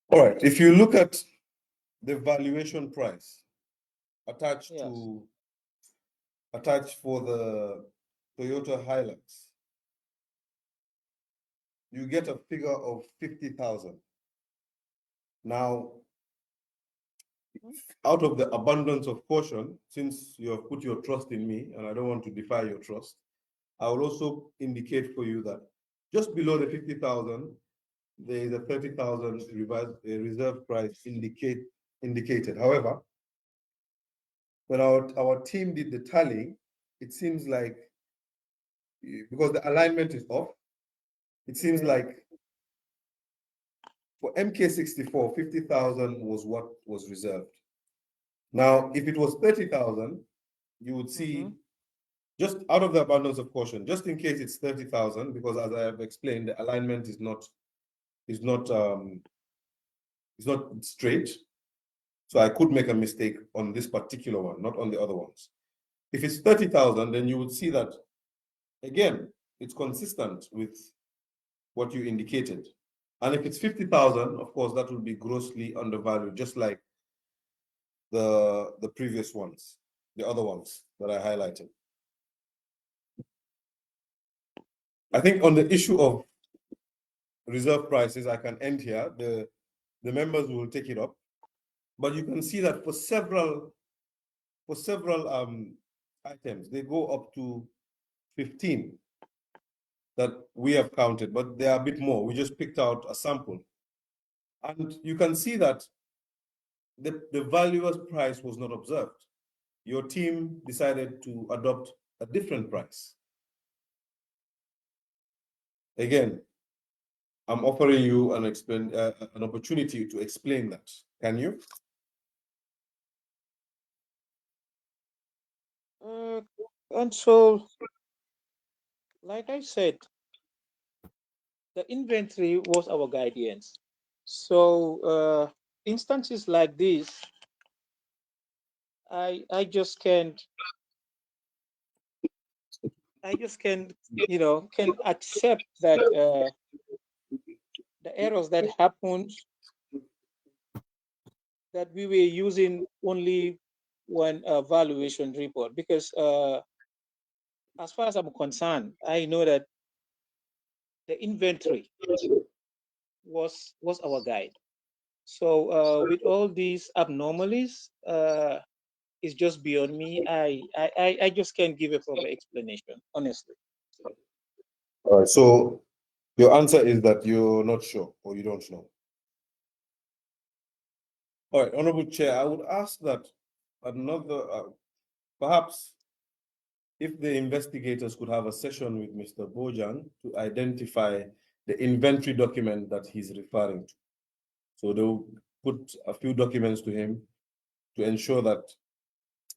All right, if you look at the valuation price attached Yes. for the Toyota Hilux, you get a figure of 50,000. Now, out of the abundance of caution, since you have put your trust in me and I don't want to defy your trust, I will also indicate for you that just below the 50,000, there is a 30,000 reserve price indicated. However, when our team did the tally, it seems like, because the alignment is off, it seems like for MK64, 50,000 was what was reserved. Now, if it was 30,000, you would see, just out of the abundance of caution, just in case it's 30,000, because as I have explained, the alignment is not straight. So I could make a mistake on this particular one, not on the other ones. If it's 30,000, then you would see that, again, it's consistent with what you indicated. And if it's 50,000, of course, that will be grossly undervalued, just like the previous ones, the other ones that I highlighted. I think on the issue of reserve prices, I can end here. The members will take it up. But you can see that for several items, they go up to 15 that we have counted, but there are a bit more. We just picked out a sample. And you can see that the valuer's price was not observed. Your team decided to adopt a different price. Again, I'm offering you an opportunity to explain that. Can you? And so, like I said, the inventory was our guidance. So instances like this, I just can't can accept that the errors that happened, that we were using only one valuation report, because as far as I'm concerned, I know that the inventory was our guide. So with all these abnormalities, it's just beyond me. I just can't give a proper explanation, honestly. All right. So your answer is that you're not sure or you don't know. All right, Honorable Chair, I would ask that another, perhaps if the investigators could have a session with Mr. Bojan to identify the inventory document that he's referring to. So they'll put a few documents to him to ensure that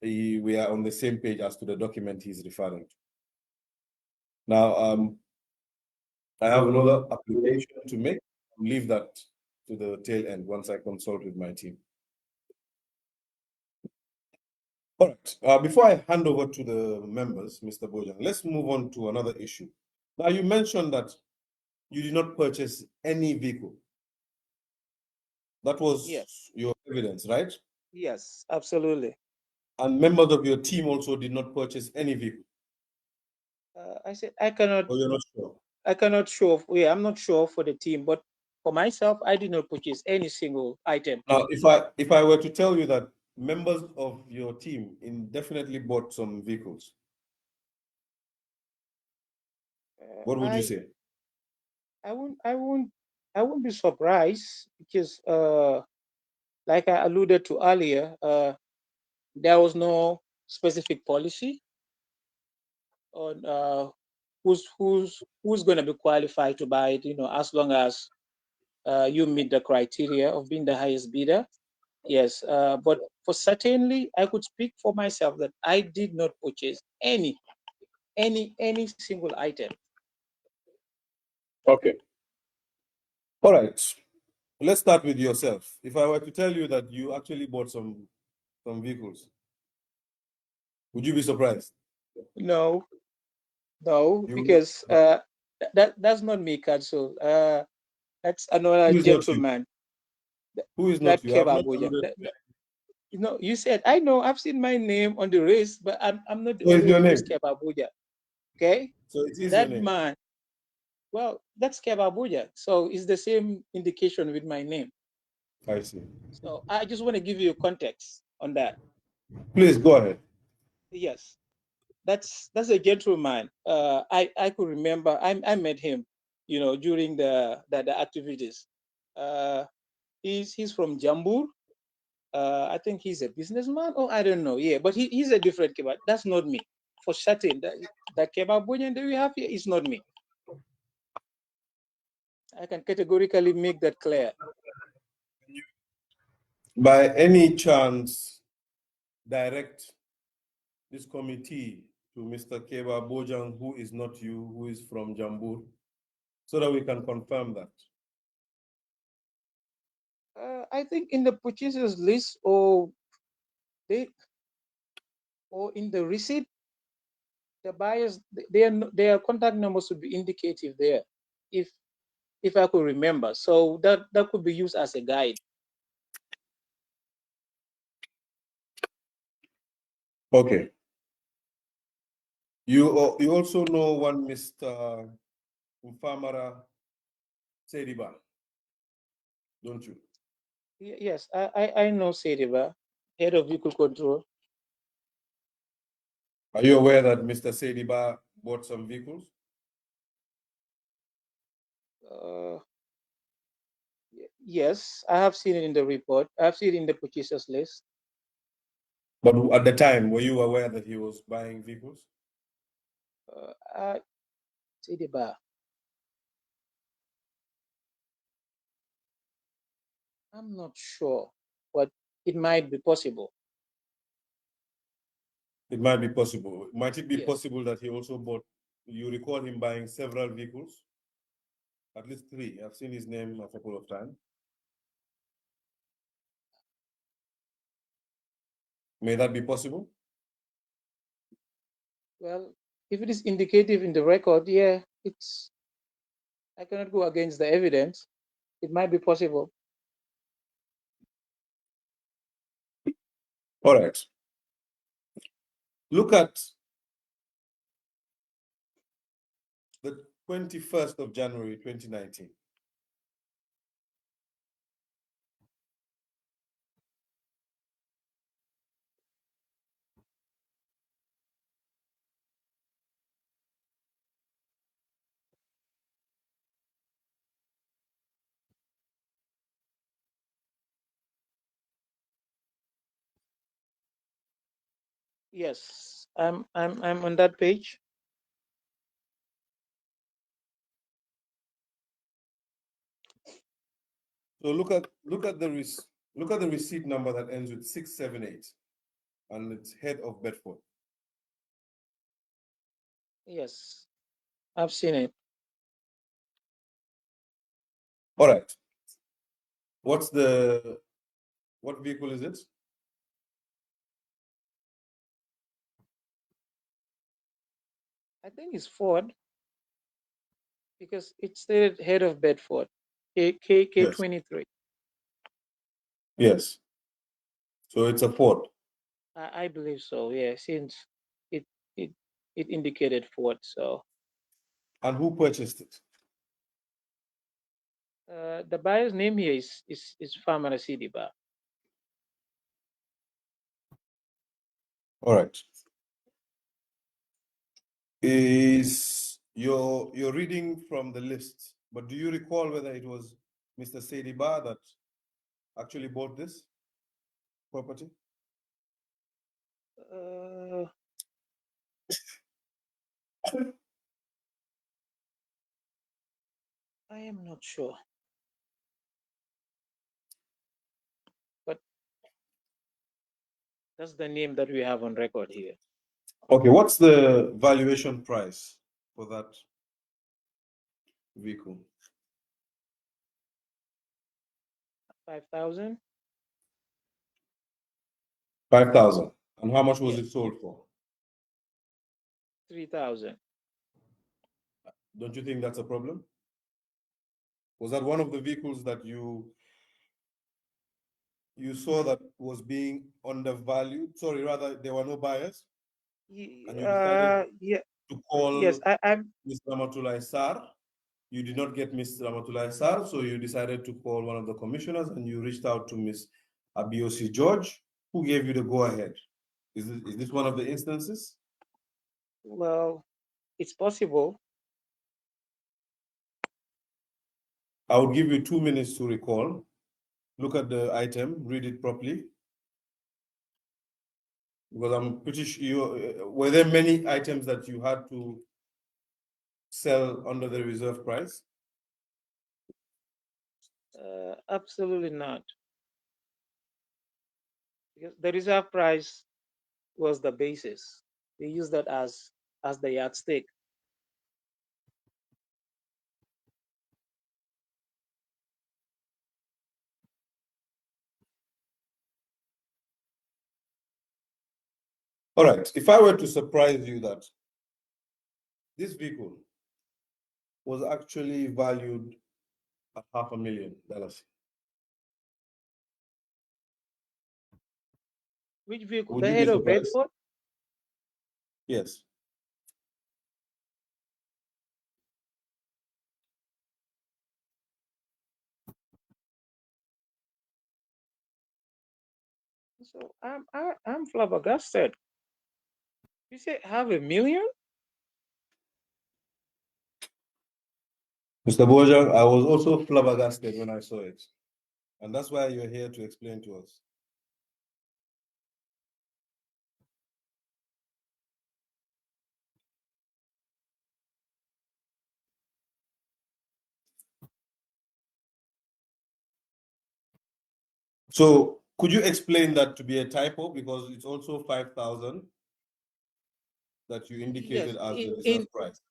we are on the same page as to the document he's referring to. Now, I have another application to make. I'll leave that to the tail end once I consult with my team. All right. Before I hand over to the members, Mr. Bojan, let's move on to another issue. Now, you mentioned that you did not purchase any vehicle. That was your evidence, right? Yes, absolutely. And members of your team also did not purchase any vehicle. I said I cannot. Or you're not sure? I cannot show. Yeah, I'm not sure for the team, but for myself, I did not purchase any single item. Now, if I were to tell you that members of your team definitely bought some vehicles, what would you say? I won't be surprised, because like I alluded to earlier, there was no specific policy on who's going to be qualified to buy it. As long as you meet the criteria of being the highest bidder. Yes, but for certainly, I could speak for myself that I did not purchase any single item. Okay. All right. Let's start with yourself. If I were to tell you that you actually bought some vehicles, would you be surprised? No, because that's not me, Katsu. That's another gentleman. Who is That not you? came Abuja. You said, I know, I've seen my name on the list, but I'm not the only one who's Keb Abuja. Okay? So it is that your name. Man, well, that's Keb Abuja. So it's the same indication with my name. I see. So I just want to give you context on that. Please go ahead. Yes. That's a gentleman. I could remember I met him, during the activities. He's from Jambur. I think he's a businessman, or I don't know. Yeah, but he's a different kebab. That's not me. For certain, that kebab Bojan that we have here is not me. I can categorically make that clear. By any chance, direct this committee to Mr. Keba Bojang, who is not you, who is from Jambur, so that we can confirm that? I think in the purchasers list, or in the receipt, the buyers, their contact numbers should be indicative there, if I could remember. So that could be used as a guide. Okay. You also know one Mr. Mfamara Seriba, don't you? Yes, I know Seriba, head of vehicle control. Are you aware that Mr. Seriba bought some vehicles? Yes, I have seen it in the report. I have seen it in the purchasers list. But at the time, were you aware that he was buying vehicles? Seriba. I'm not sure, but it might be possible. It might be possible. Might it be possible that he also bought, you recall him buying several vehicles? At least 3. I've seen his name a couple of times. May that be possible? Well, if it is indicative in the record, yeah, I cannot go against the evidence. It might be possible. All right. Look at the 21st of January, 2019. Yes, I'm on that page. So look at the receipt number that ends with 678, and it's head of Bedford. Yes, I've seen it. All right. What vehicle is it? I think it's Ford because it stated head of Bedford, Yes. 23. Yes. So it's a Ford. I believe so. Yeah, since it it it indicated Ford. So And who purchased it? the buyer's name here is Farmer Sidiba. All right. Is you're reading from the list, but do you recall whether it was Mr. Sediba that actually bought this property? Uh, I am not sure, but that's the name that we have on record here. Okay, what's the valuation price for that vehicle? 5,000. 5,000. And how much was Yes, it sold for? 3,000. Don't you think that's a problem? Was that one of the vehicles that you saw that was being undervalued? Sorry, rather, there were no buyers, and you decided Yeah, to yes, call I'm. Mr. Ramatulai Sar. You did not get Mr. Ramatulai Sar, so you decided to call one of the commissioners and you reached out to Ms. Abiosi George, who gave you the go-ahead. Is this one of the instances? Well, it's possible. I will give you 2 minutes to recall. Look at the item, read it properly. Because I'm pretty sure, were there many items that you had to sell under the reserve price? Absolutely not. Because the reserve price was the basis. They use that as the yardstick. All right, if I were to surprise you that this vehicle was actually valued at $500,000. Which vehicle? Would The you be head of surprised? Bedford? Yes. So I'm flabbergasted. You say half a million? Mr. Bojan, I was also flabbergasted when I saw it. And that's why you're here to explain to us. So could you explain that to be a typo? Because it's also 5,000 that you indicated Yes. as the reserve price.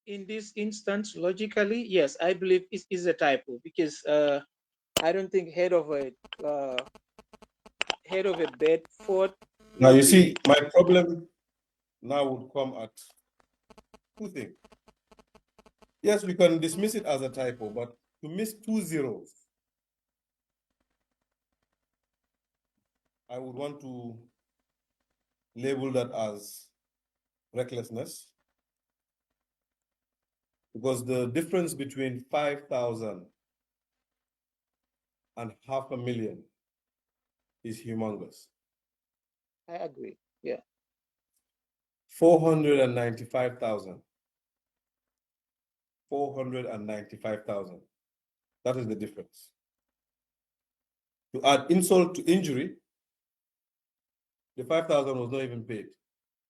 In this instance, logically, yes, I believe it is a typo because I don't think head head of a bed fort. Now you see, my problem now would come at two things. Yes, we can dismiss it as a typo, but to miss 2 zeros, I would want to label that as recklessness, because the difference between 5,000 and 500,000 is humongous. I agree. Yeah. 495,000. 495,000. That is the difference. To add insult to injury, the 5,000 was not even paid.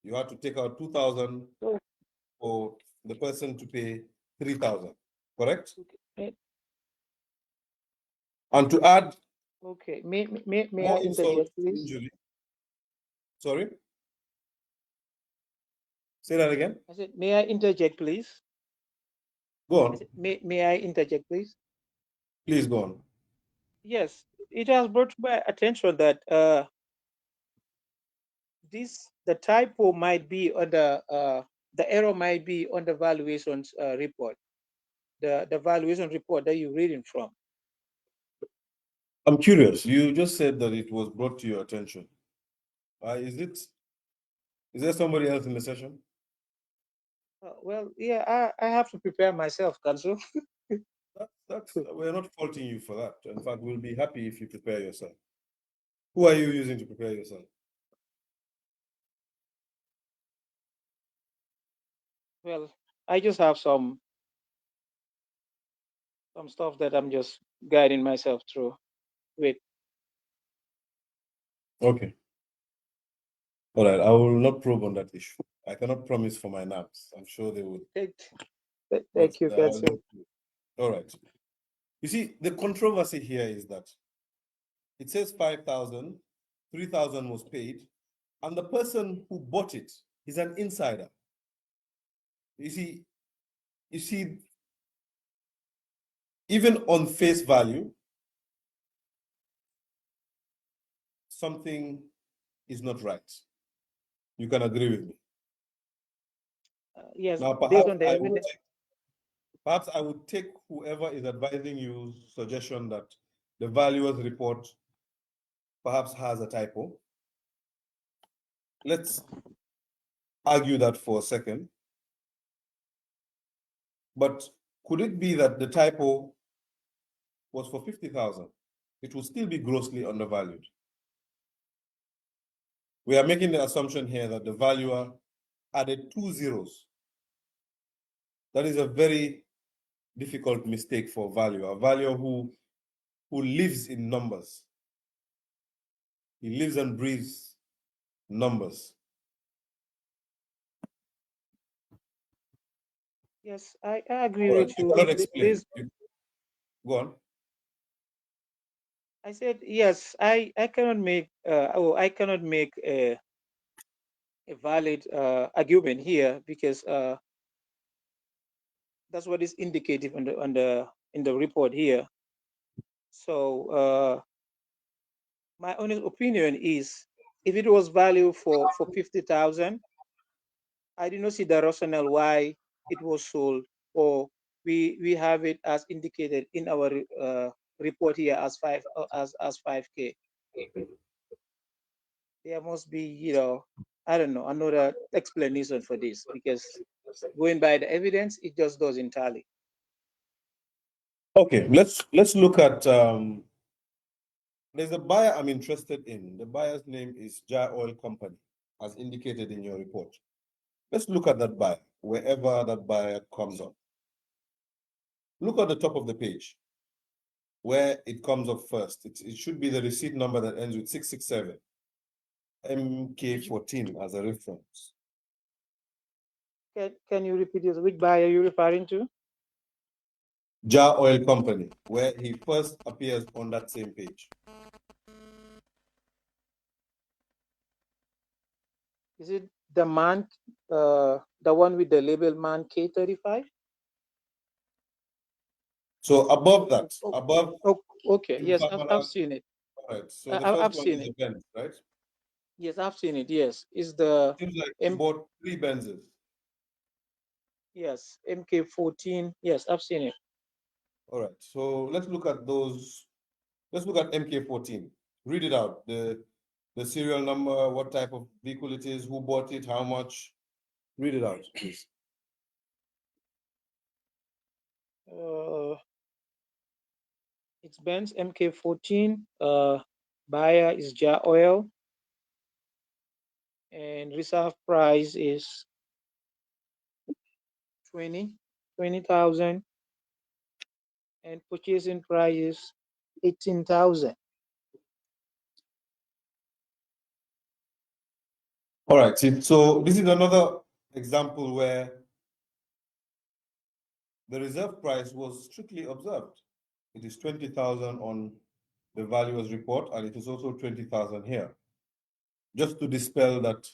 You had to take out 2,000 for the person to pay 3,000, correct? Okay. And to add Okay, may more I insult interject, to please? injury. Sorry? Say that again. I said, may I interject, please? Go on. Said, may I interject, please? Please go on. Yes, it has brought to my attention that the typo might be on the error might be on the valuations report, the valuation report that you're reading from. I'm curious. You just said that it was brought to your attention. Is there somebody else in the session? Well, yeah, I have to prepare myself, Council. We're not faulting you for that. In fact, we'll be happy if you prepare yourself. Who are you using to prepare yourself? Well, I just have some stuff that I'm just guiding myself through with. Okay. All right. I will not probe on that issue. I cannot promise for my naps. I'm sure they would. Thank you, Council. All right. You see, the controversy here is that it says 5,000, 3,000 was paid, and the person who bought it is an insider. You see, even on face value, something is not right. You can agree with me. Yes, Now, based on the evidence. Perhaps I would take whoever is advising you suggestion that the valuer's report perhaps has a typo. Let's argue that for a second. But could it be that the typo was for 50,000? It would still be grossly undervalued. We are making the assumption here that the valuer added 2 zeros. That is a very difficult mistake for a valuer who lives in numbers. He lives and breathes numbers. Yes, I agree with you. Cannot explain. Go on. I said yes. I cannot make I cannot make a valid argument here because that's what is indicative in the report here. So my honest opinion is, if it was value for 50,000, I did not see the rationale why it was sold, or we have it as indicated in our report here as 5K. There must be, I don't know, another explanation for this, because going by the evidence, it just doesn't tally. Okay, let's look at there's a buyer I'm interested in. The buyer's name is Jar Oil Company, as indicated in your report. Let's look at that buyer, wherever that buyer comes up. Look at the top of the page, where it comes up first. It should be the receipt number that ends with 667, MK14 as a reference. Can you repeat this? Which buyer are you referring to? Jar Oil Company, where he first appears on that same page. Is it the man, the one with the label man K35? So above that, above. Oh, okay, yes, I've seen it. Right. So the first I've one seen is it. the Benz, right? Yes, I've seen it. Yes, it's the Seems like you M. bought 3 Benzes. Yes, MK14. Yes, I've seen it. All right. So let's look at those. Let's look at MK14. Read it out. The serial number, what type of vehicle it is, who bought it, how much. Read it out, please. Uh, it's Benz MK14. Buyer is Jar Oil, and reserve price is 20,000, and purchasing price is 18,000. All right. So this is another example where the reserve price was strictly observed. It is 20,000 on the valuer's report, and it is also 20,000 here. Just to dispel that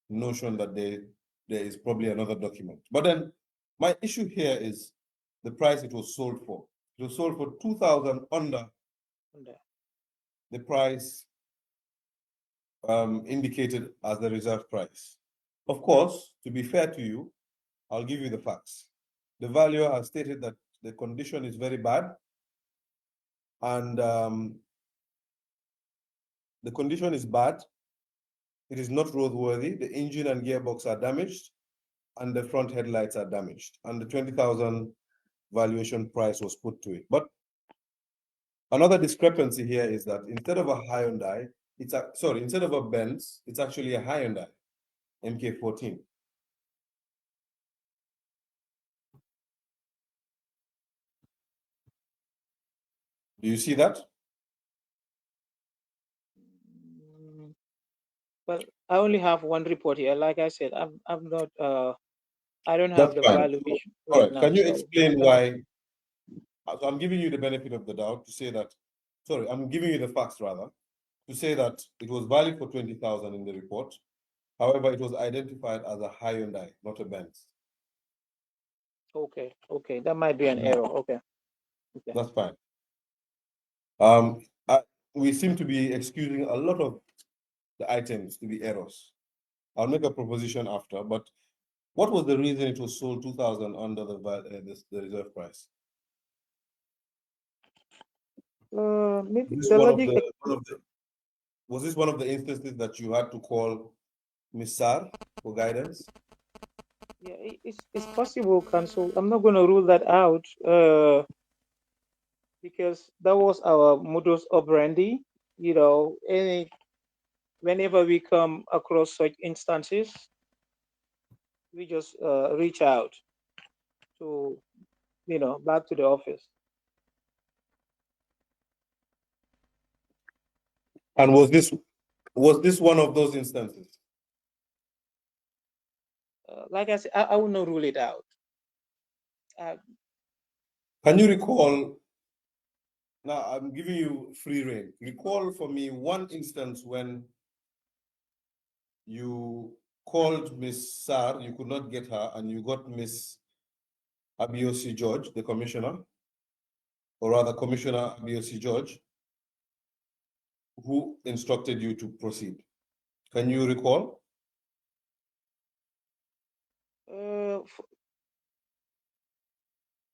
notion that there is probably another document. But then my issue here is the price it was sold for. It was sold for 2,000 under the price indicated as the reserve price. Of course, to be fair to you, I'll give you the facts. The valuer has stated that the condition is very bad, and the condition is bad. It is not roadworthy. The engine and gearbox are damaged, and the front headlights are damaged. And the 20,000 valuation price was put to it. But another discrepancy here is that instead of a Hyundai, instead of a Benz, it's actually a Hyundai MK14. Do you see that? Well, I only have one report here. Like I said, I'm not. I don't have That's the fine. valuation All right right. now. Can you So explain why? So I'm giving you the benefit of the doubt to say that. Sorry, I'm giving you the facts rather to say that it was valid for 20,000 in the report. However, it was identified as a Hyundai, not a Benz. okay, that might be an error. Okay. That's fine. Um, we seem to be excusing a lot of the items to be errors. I'll make a proposition after, but what was the reason it was sold 2,000 under the reserve price? Maybe This the one of logic. the was this one of the instances that you had to call Ms. Sar for guidance? Yeah, it's possible, Council. I'm not going to rule that out. Because that was our modus operandi. You know, whenever we come across such instances, we just reach out to, back to the office. And was this one of those instances? Like I said, I will not rule it out. Can you recall? Now I'm giving you free rein. Recall for me one instance when you called Miss Sar, you could not get her, and you got Miss Abiosi George, the commissioner, or rather Commissioner Abiosi George, who instructed you to proceed. Can you recall?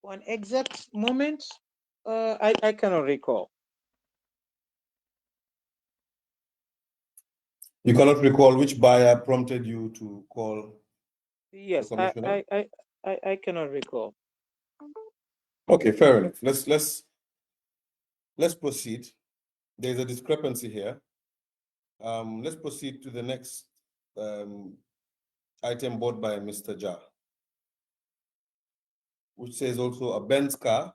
One exact moment, I cannot recall. You cannot recall which buyer prompted you to call Yes, the commissioner? I cannot recall. Okay, fair enough. Let's proceed. There's a discrepancy here. Let's proceed to the next item bought by Mr. Jah, which says also a Benz car,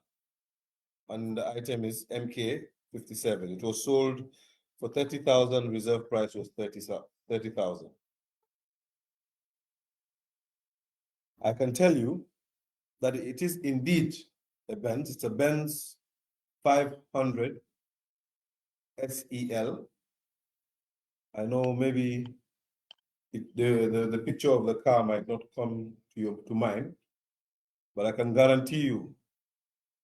and the item is MK57. It was sold for 30,000. Reserve price was 30,000. I can tell you that it is indeed a Benz. It's a Benz 500 SEL. I know maybe the picture of the car might not come to mind, but I can guarantee you,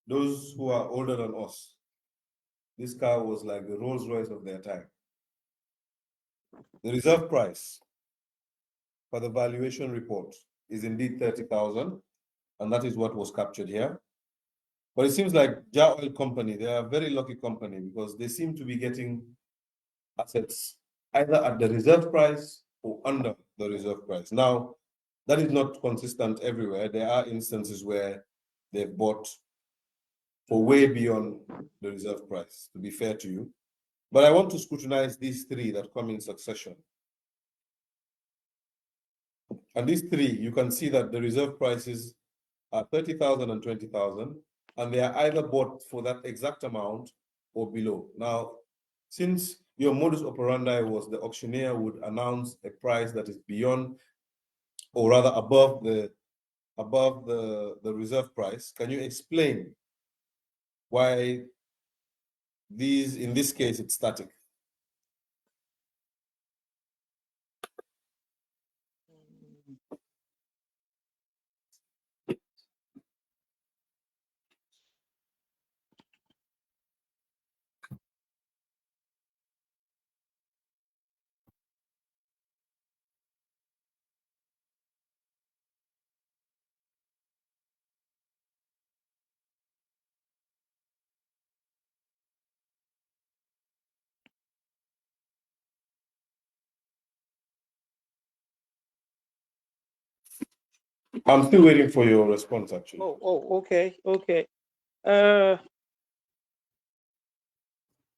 those who are older than us, This car was like the Rolls Royce of their time. The reserve price for the valuation report is indeed 30,000, and that is what was captured here. But it seems like Jar Oil Company, they are a very lucky company because they seem to be getting assets either at the reserve price or under the reserve price. Now, that is not consistent everywhere. There are instances where they've bought for way beyond the reserve price, to be fair to you. But I want to scrutinize these three that come in succession. And these three, you can see that the reserve prices are 30,000 and 20,000, and they are either bought for that exact amount or below. Now, since your modus operandi was the auctioneer would announce a price that is beyond, or rather above the reserve price, can you explain why these, in this case, it's static? I'm still waiting for your response, actually. Okay.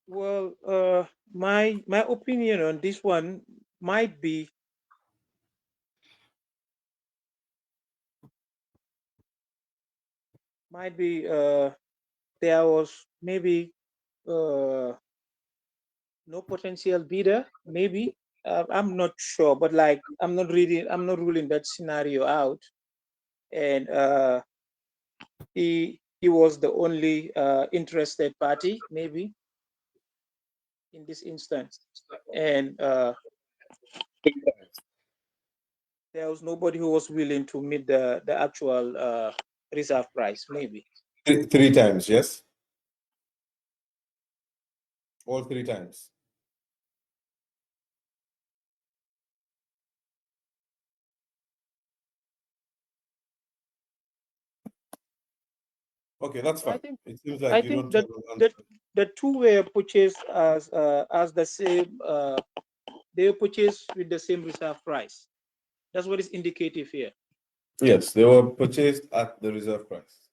Well, my opinion on this one might be there was maybe no potential bidder, maybe. I'm not sure, but like I'm not ruling that scenario out. And he was the only interested party, maybe in this instance. And there was nobody who was willing to meet the actual reserve price, maybe. Three times, yes? All three times. Okay, that's fine. It seems like you don't have an answer. The two were purchased as the same. They were purchased with the same reserve price. That's what is indicative here. Yes, they were purchased at the reserve price.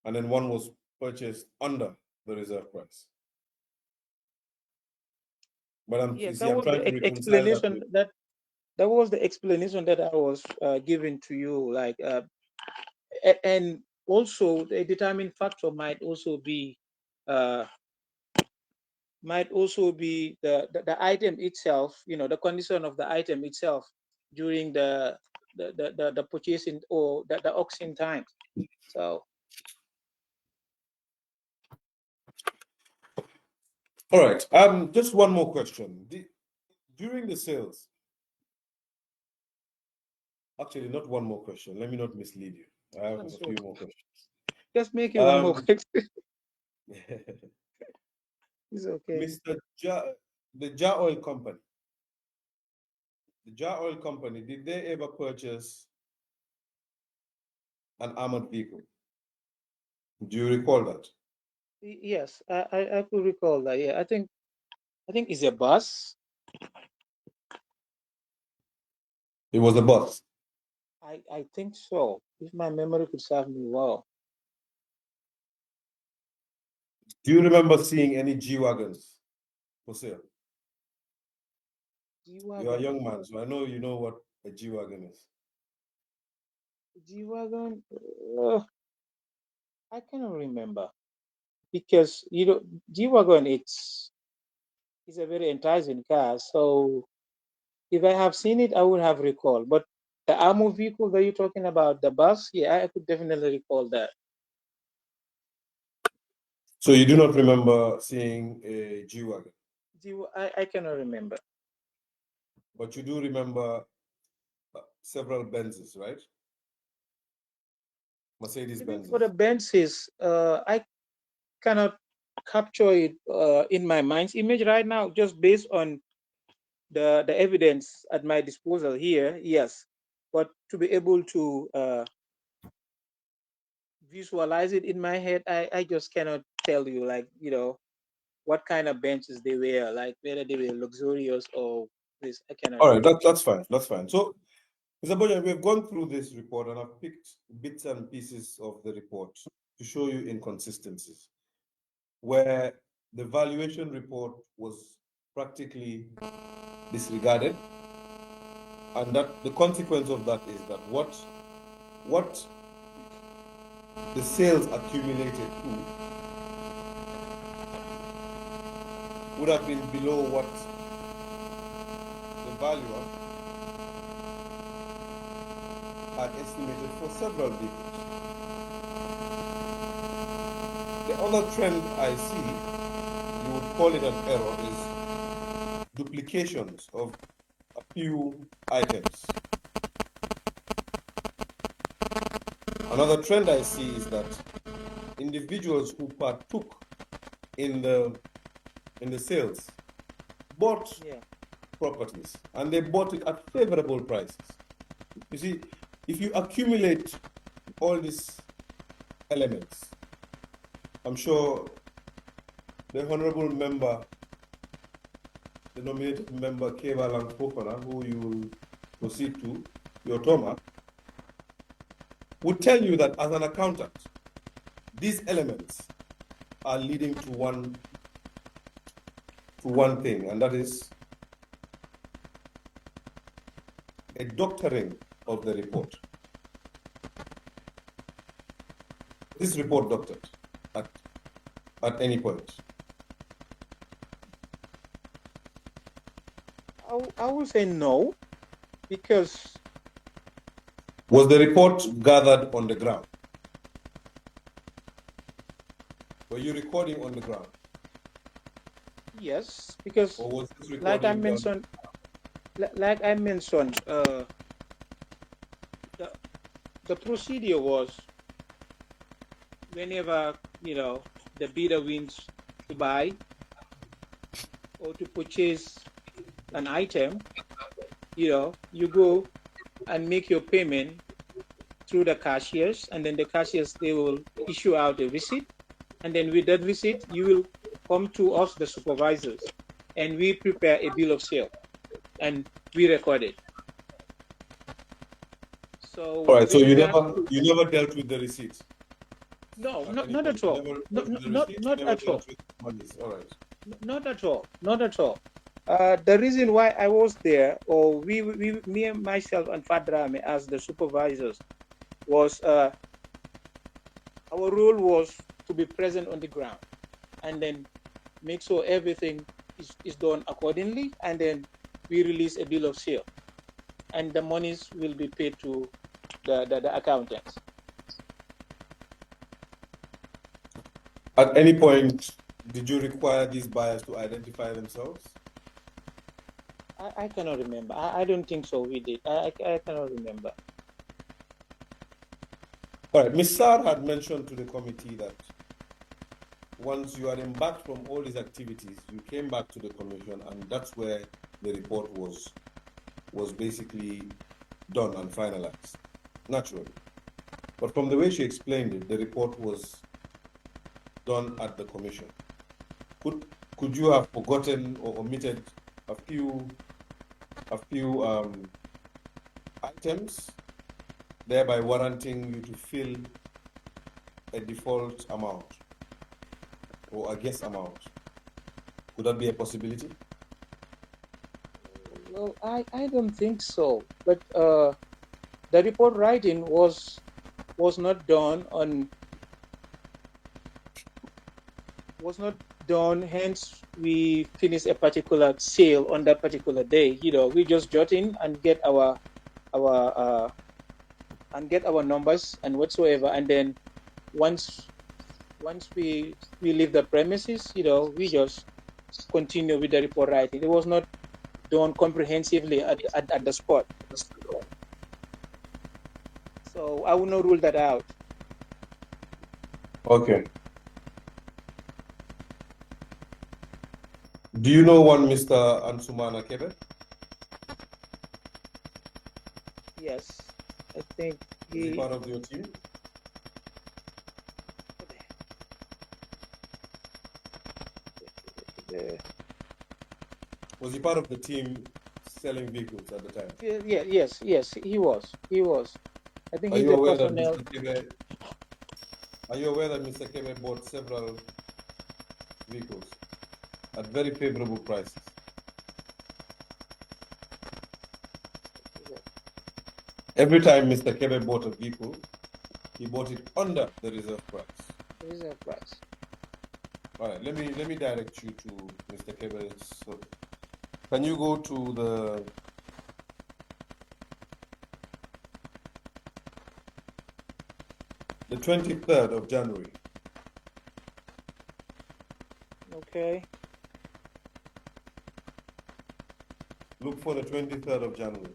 And then one was purchased under the reserve price. But I'm Yes, trying to reconcile explanation that was the explanation that I was giving to you. Like, and also the determining factor might also be the item itself. You know, the condition of the item itself during the purchasing or the auction time. So. All right. Just one more question. During the sales, actually, not one more question. Let me not mislead you. I have a few more questions. Just make it one more question. It's okay. The Jar Oil Company. The Jar Oil Company, did they ever purchase an armored vehicle? Do you recall that? Yes, I could recall that. Yeah, I think it's a bus. It was a bus. I think so. If my memory could serve me well. Do you remember seeing any G-Wagons for sale? G-Wagon. You're a young man, so I know you know what a G-Wagon is. G-Wagon? I cannot remember. Because, you know, G-Wagon, it's a very enticing car. So if I have seen it, I would have recalled. But the armored vehicle that you're talking about, the bus, yeah, I could definitely recall that. So you do not remember seeing a G-Wagon? I cannot remember. But you do remember several Benzes, right? Mercedes Benzes. For the Benzes, I cannot capture it in my mind's image right now, just based on the evidence at my disposal here, yes. But to be able to visualize it in my head, I just cannot tell you, like, what kind of benches they were, like whether they were luxurious or this. I cannot. All right, that's fine. That's fine. So, Mr. Bojan, we've gone through this report and I've picked bits and pieces of the report to show you inconsistencies where the valuation report was practically disregarded. And that the consequence of that is that what the sales accumulated to would have been below what the valuer had estimated for several vehicles. The other trend I see, you would call it an error, is duplications of a few items. Another trend I see is that individuals who partook in the sales bought properties, and they bought it at favorable prices. You see, if you accumulate all these elements, I'm sure the honorable member, the nominated member, Keva Langfofana, who you will proceed to, your Toma, would tell you that as an accountant, these elements are leading to one thing, and that is a doctoring of the report. This report doctored at any point? I would say no, because was the report gathered on the ground? Were you recording on the ground? Yes, because Or was this recording like I mentioned, the procedure was, whenever the bidder wins to buy or to purchase an item, you go and make your payment through the cashiers, and then the cashiers, they will issue out a receipt, and then with that receipt you will come to us, the supervisors, and we prepare a bill of sale and we record it. So all right, so you never dealt with the receipts? No, not at all. Not at all. All right. Not at all. Not at all. The reason why I was there, or me and myself and Fatou Drammeh as the supervisors, was our role was to be present on the ground and then make sure everything is done accordingly, and then we release a bill of sale, and the monies will be paid to the accountants. At any point, did you require these buyers to identify themselves? I cannot remember. I don't think so. We did. I cannot remember. All right. Ms. Sarr had mentioned to the committee that once you had embarked from all these activities, you came back to the commission, and that's where the report was basically done and finalized, naturally. But from the way she explained it, the report was done at the commission. Could you have forgotten or omitted a few items, thereby warranting you to fill a default amount or a guess amount? Could that be a possibility? Well, I don't think so. But the report writing was not done on. Was not done, hence we finish a particular sale on that particular day. We just jot in and get our numbers and whatsoever, and then once we leave the premises, we just continue with the report writing. It was not done comprehensively at the spot. So I will not rule that out. Okay. Do you know one Mr. Ansumana Kebe? Yes, I think Is he part of your team? Was he part of the team selling vehicles at the time? Yes, he was. I think he's Are you the aware personnel. that Mr. Kebe bought several vehicles at very favorable prices? Every time Mr. Kebe bought a vehicle, he bought it under the reserve price. Reserve price. All right, let me direct you to Mr. Kebe. So, can you go to the 23rd of January? Okay. Look for the 23rd of January.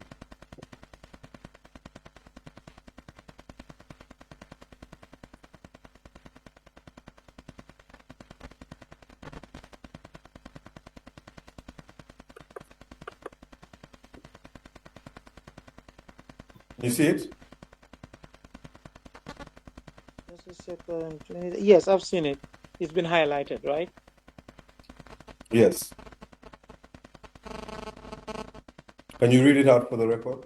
You see it? Just a second. Yes, I've seen it. It's been highlighted, right? Yes. Can you read it out for the record?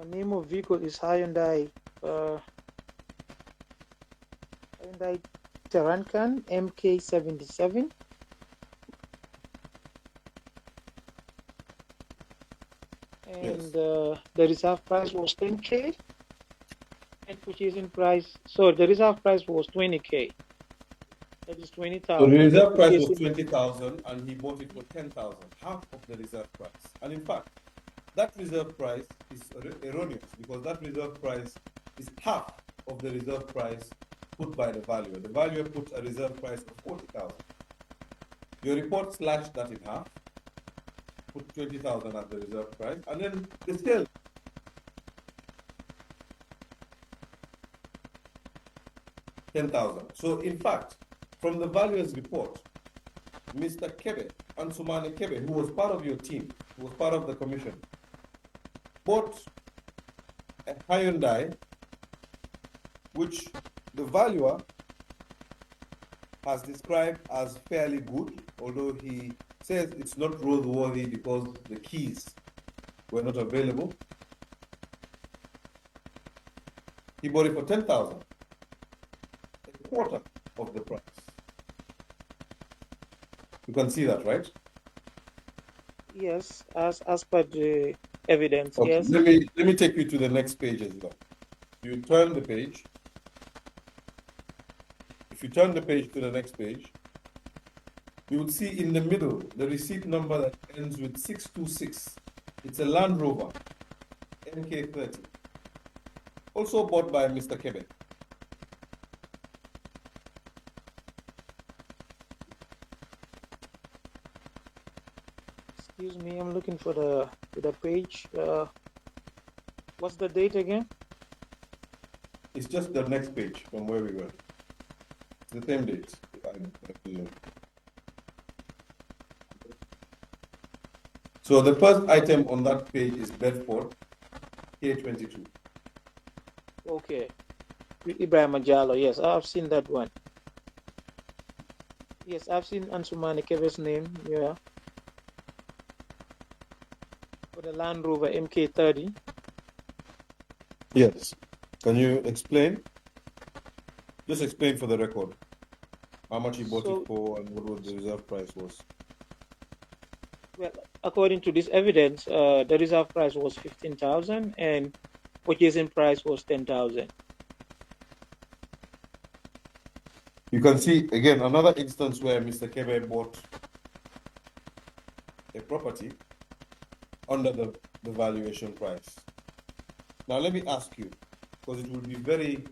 Name of vehicle is Hyundai Terrancan MK77. And Yes. the reserve price was 10K. And purchasing price, so the reserve price was 20K. That is 20,000. So the reserve price was 20,000 and he bought it for 10,000, half of the reserve price. And in fact, that reserve price is erroneous because that reserve price is half of the reserve price put by the valuer. The valuer put a reserve price of 40,000. Your report slashed that in half, put 20,000 as the reserve price, and then the sale. $10,000. So in fact, from the valuer's report, Mr. Kebe, Ansumane Kebe, who was part of your team, who was part of the commission, bought a Hyundai, which the valuer has described as fairly good, although he says it's not roadworthy because the keys were not available. He bought it for 10,000, a quarter of the price. You can see that, right? Yes, as per the evidence. Okay. Yes. Let me take you to the next page as well. You turn the page. If you turn the page to the next page, you would see in the middle the receipt number that ends with 626. It's a Land Rover MK30, also bought by Mr. Kebe. Excuse me, I'm looking for the page. What's the date again? It's just the next page from where we were. It's the same date. So the first item on that page is Bedford K22. Okay. Ibrahim Ajalo, yes, I've seen that one. Yes, I've seen Ansumane Kebe's name, yeah. For the Land Rover MK30. Yes. Can you explain? Just explain for the record how much he bought it for and what the reserve price was. Well, according to this evidence, the reserve price was 15,000 and purchasing price was 10,000. You can see again another instance where Mr. Kebe bought a property under the valuation price. Now let me ask you, because it will be very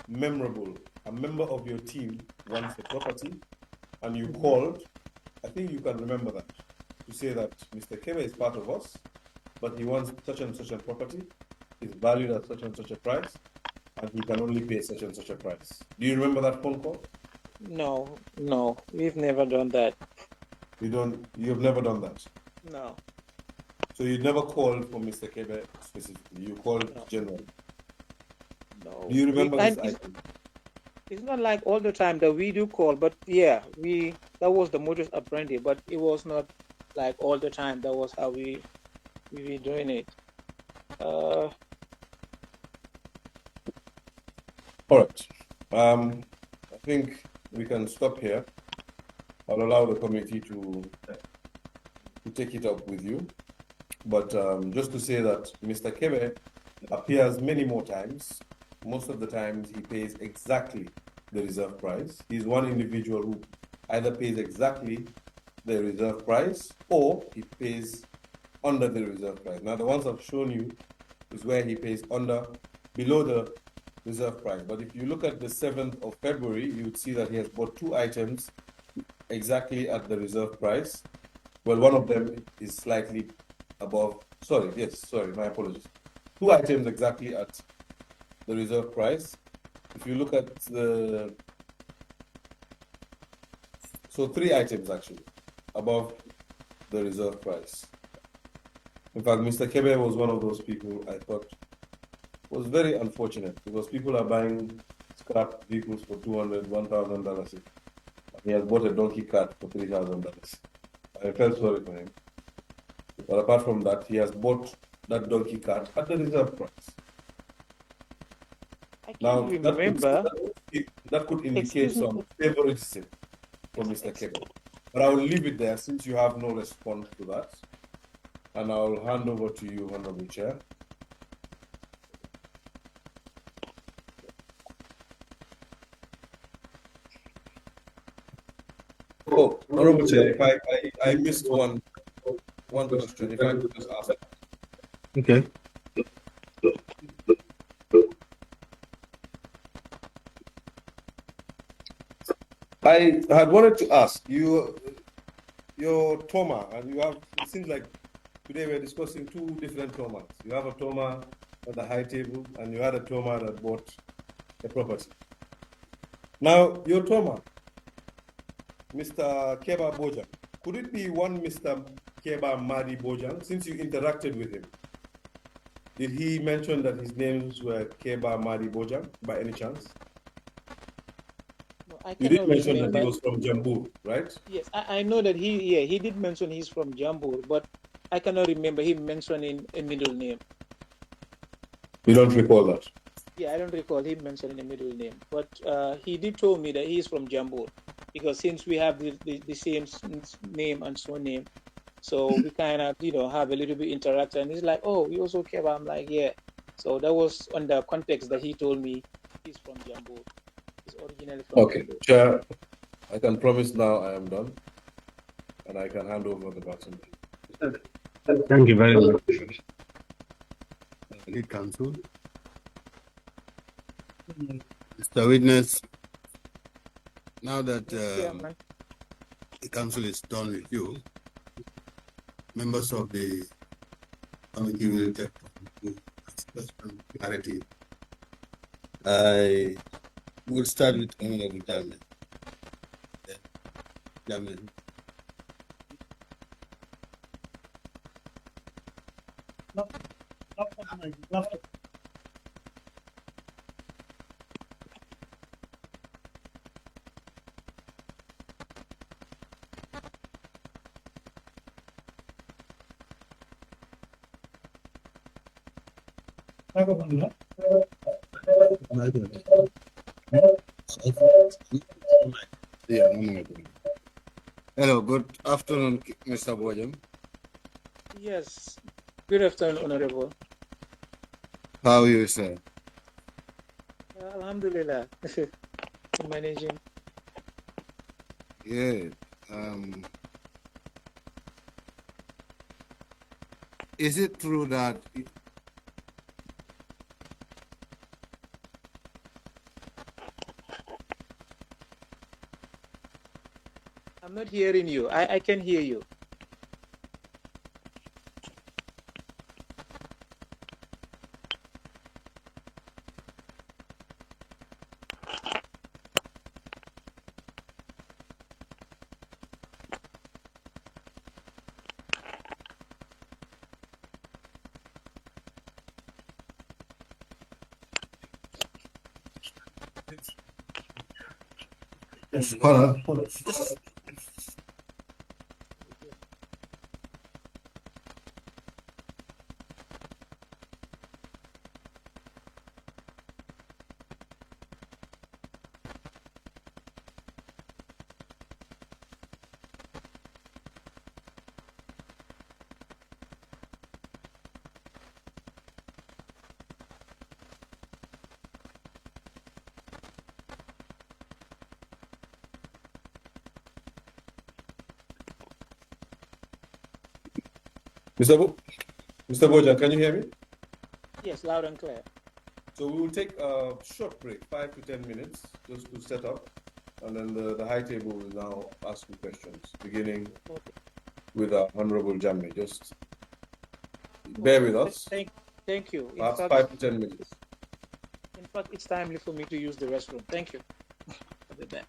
memorable. A member of your team wants a property and you called. I think you can remember that, to say that Mr. Kebe is part of us, but he wants such and such a property, is valued at such and such a price, and he can only pay such and such a price. Do you remember that phone call? No, no, we've never done that. You've never done that? No. So you never called for Mr. Kebe specifically, you called No. generally? No. Do you remember this item? It's not like all the time that we do call, but yeah, that was the modus operandi, but it was not like all the time. That was how we were doing it. All right. I think we can stop here. I'll allow the committee to take it up with you. But just to say that Mr. Kebe appears many more times. Most of the times he pays exactly the reserve price. He's one individual who either pays exactly the reserve price or he pays under the reserve price. Now the ones I've shown you is where he pays below the reserve price. But if you look at the 7th of February, you would see that he has bought 2 items exactly at the reserve price. Well, one of them is slightly above, my apologies. 2 items exactly at the reserve price. If you look at so 3 items actually above the reserve price. In fact, Mr. Kebe was one of those people I thought was very unfortunate because people are buying scrap vehicles for $200, $1,000. He has bought a donkey cart for $3,000. I felt sorry for him. But apart from that, he has bought that donkey cart at the reserve price. I can't Now, remember. that could indicate some favoritism for Mr. Kebe. But I will leave it there since you have no response to that. And I'll hand over to you, Honorable Chair. Oh, Honorable Chair, if I missed one question, if I could just ask. Okay. I had wanted to ask you, your Toma, and it seems like today we're discussing 2 different Tomas. You have a Toma at the high table, and you had a Toma that bought a property. Now, your Toma, Mr. Keba Bojang, could it be one Mr. Keba Madi Bojang, since you interacted with him? Did he mention that his names were Keba Madi Bojang by any chance? You did mention that he was from Jambu, right? Yes, I know that he did mention he's from Jambu, but I cannot remember him mentioning a middle name. You don't recall that? Yeah, I don't recall him mentioning a middle name, but he did tell me that he's from Jambu, because since we have the same name and surname, so we kind of have a little bit interaction. And he's like, "Oh, you also Keba?" I'm like, "Yeah." So that was on the context that he told me he's from Jambu. He's originally from Jambu. Chair, I can promise now I am done, and I can hand over the baton. Thank you very much, Lead Counsel. Mr. Witness, now that the Council is done with you, members of the committee will take clarity. I will start with Honorable Drammeh. Drammeh. Hello, good afternoon, Mr. Bojang. Yes, good afternoon, Honorable. How are you, sir? Alhamdulillah, managing. Yeah. Is it true that I'm not hearing you. I can hear you. Hold on. Mr. Mr. Bojan, can you hear me? Yes, loud and clear. So we will take a short break, 5 to 10 minutes, just to set up, and then the high table will now ask you questions, beginning with Honorable Drammeh. Just bear with us. Thank you. Perhaps 5 to 10 minutes. In fact, it's timely for me to use the restroom. Thank you. I'll be back.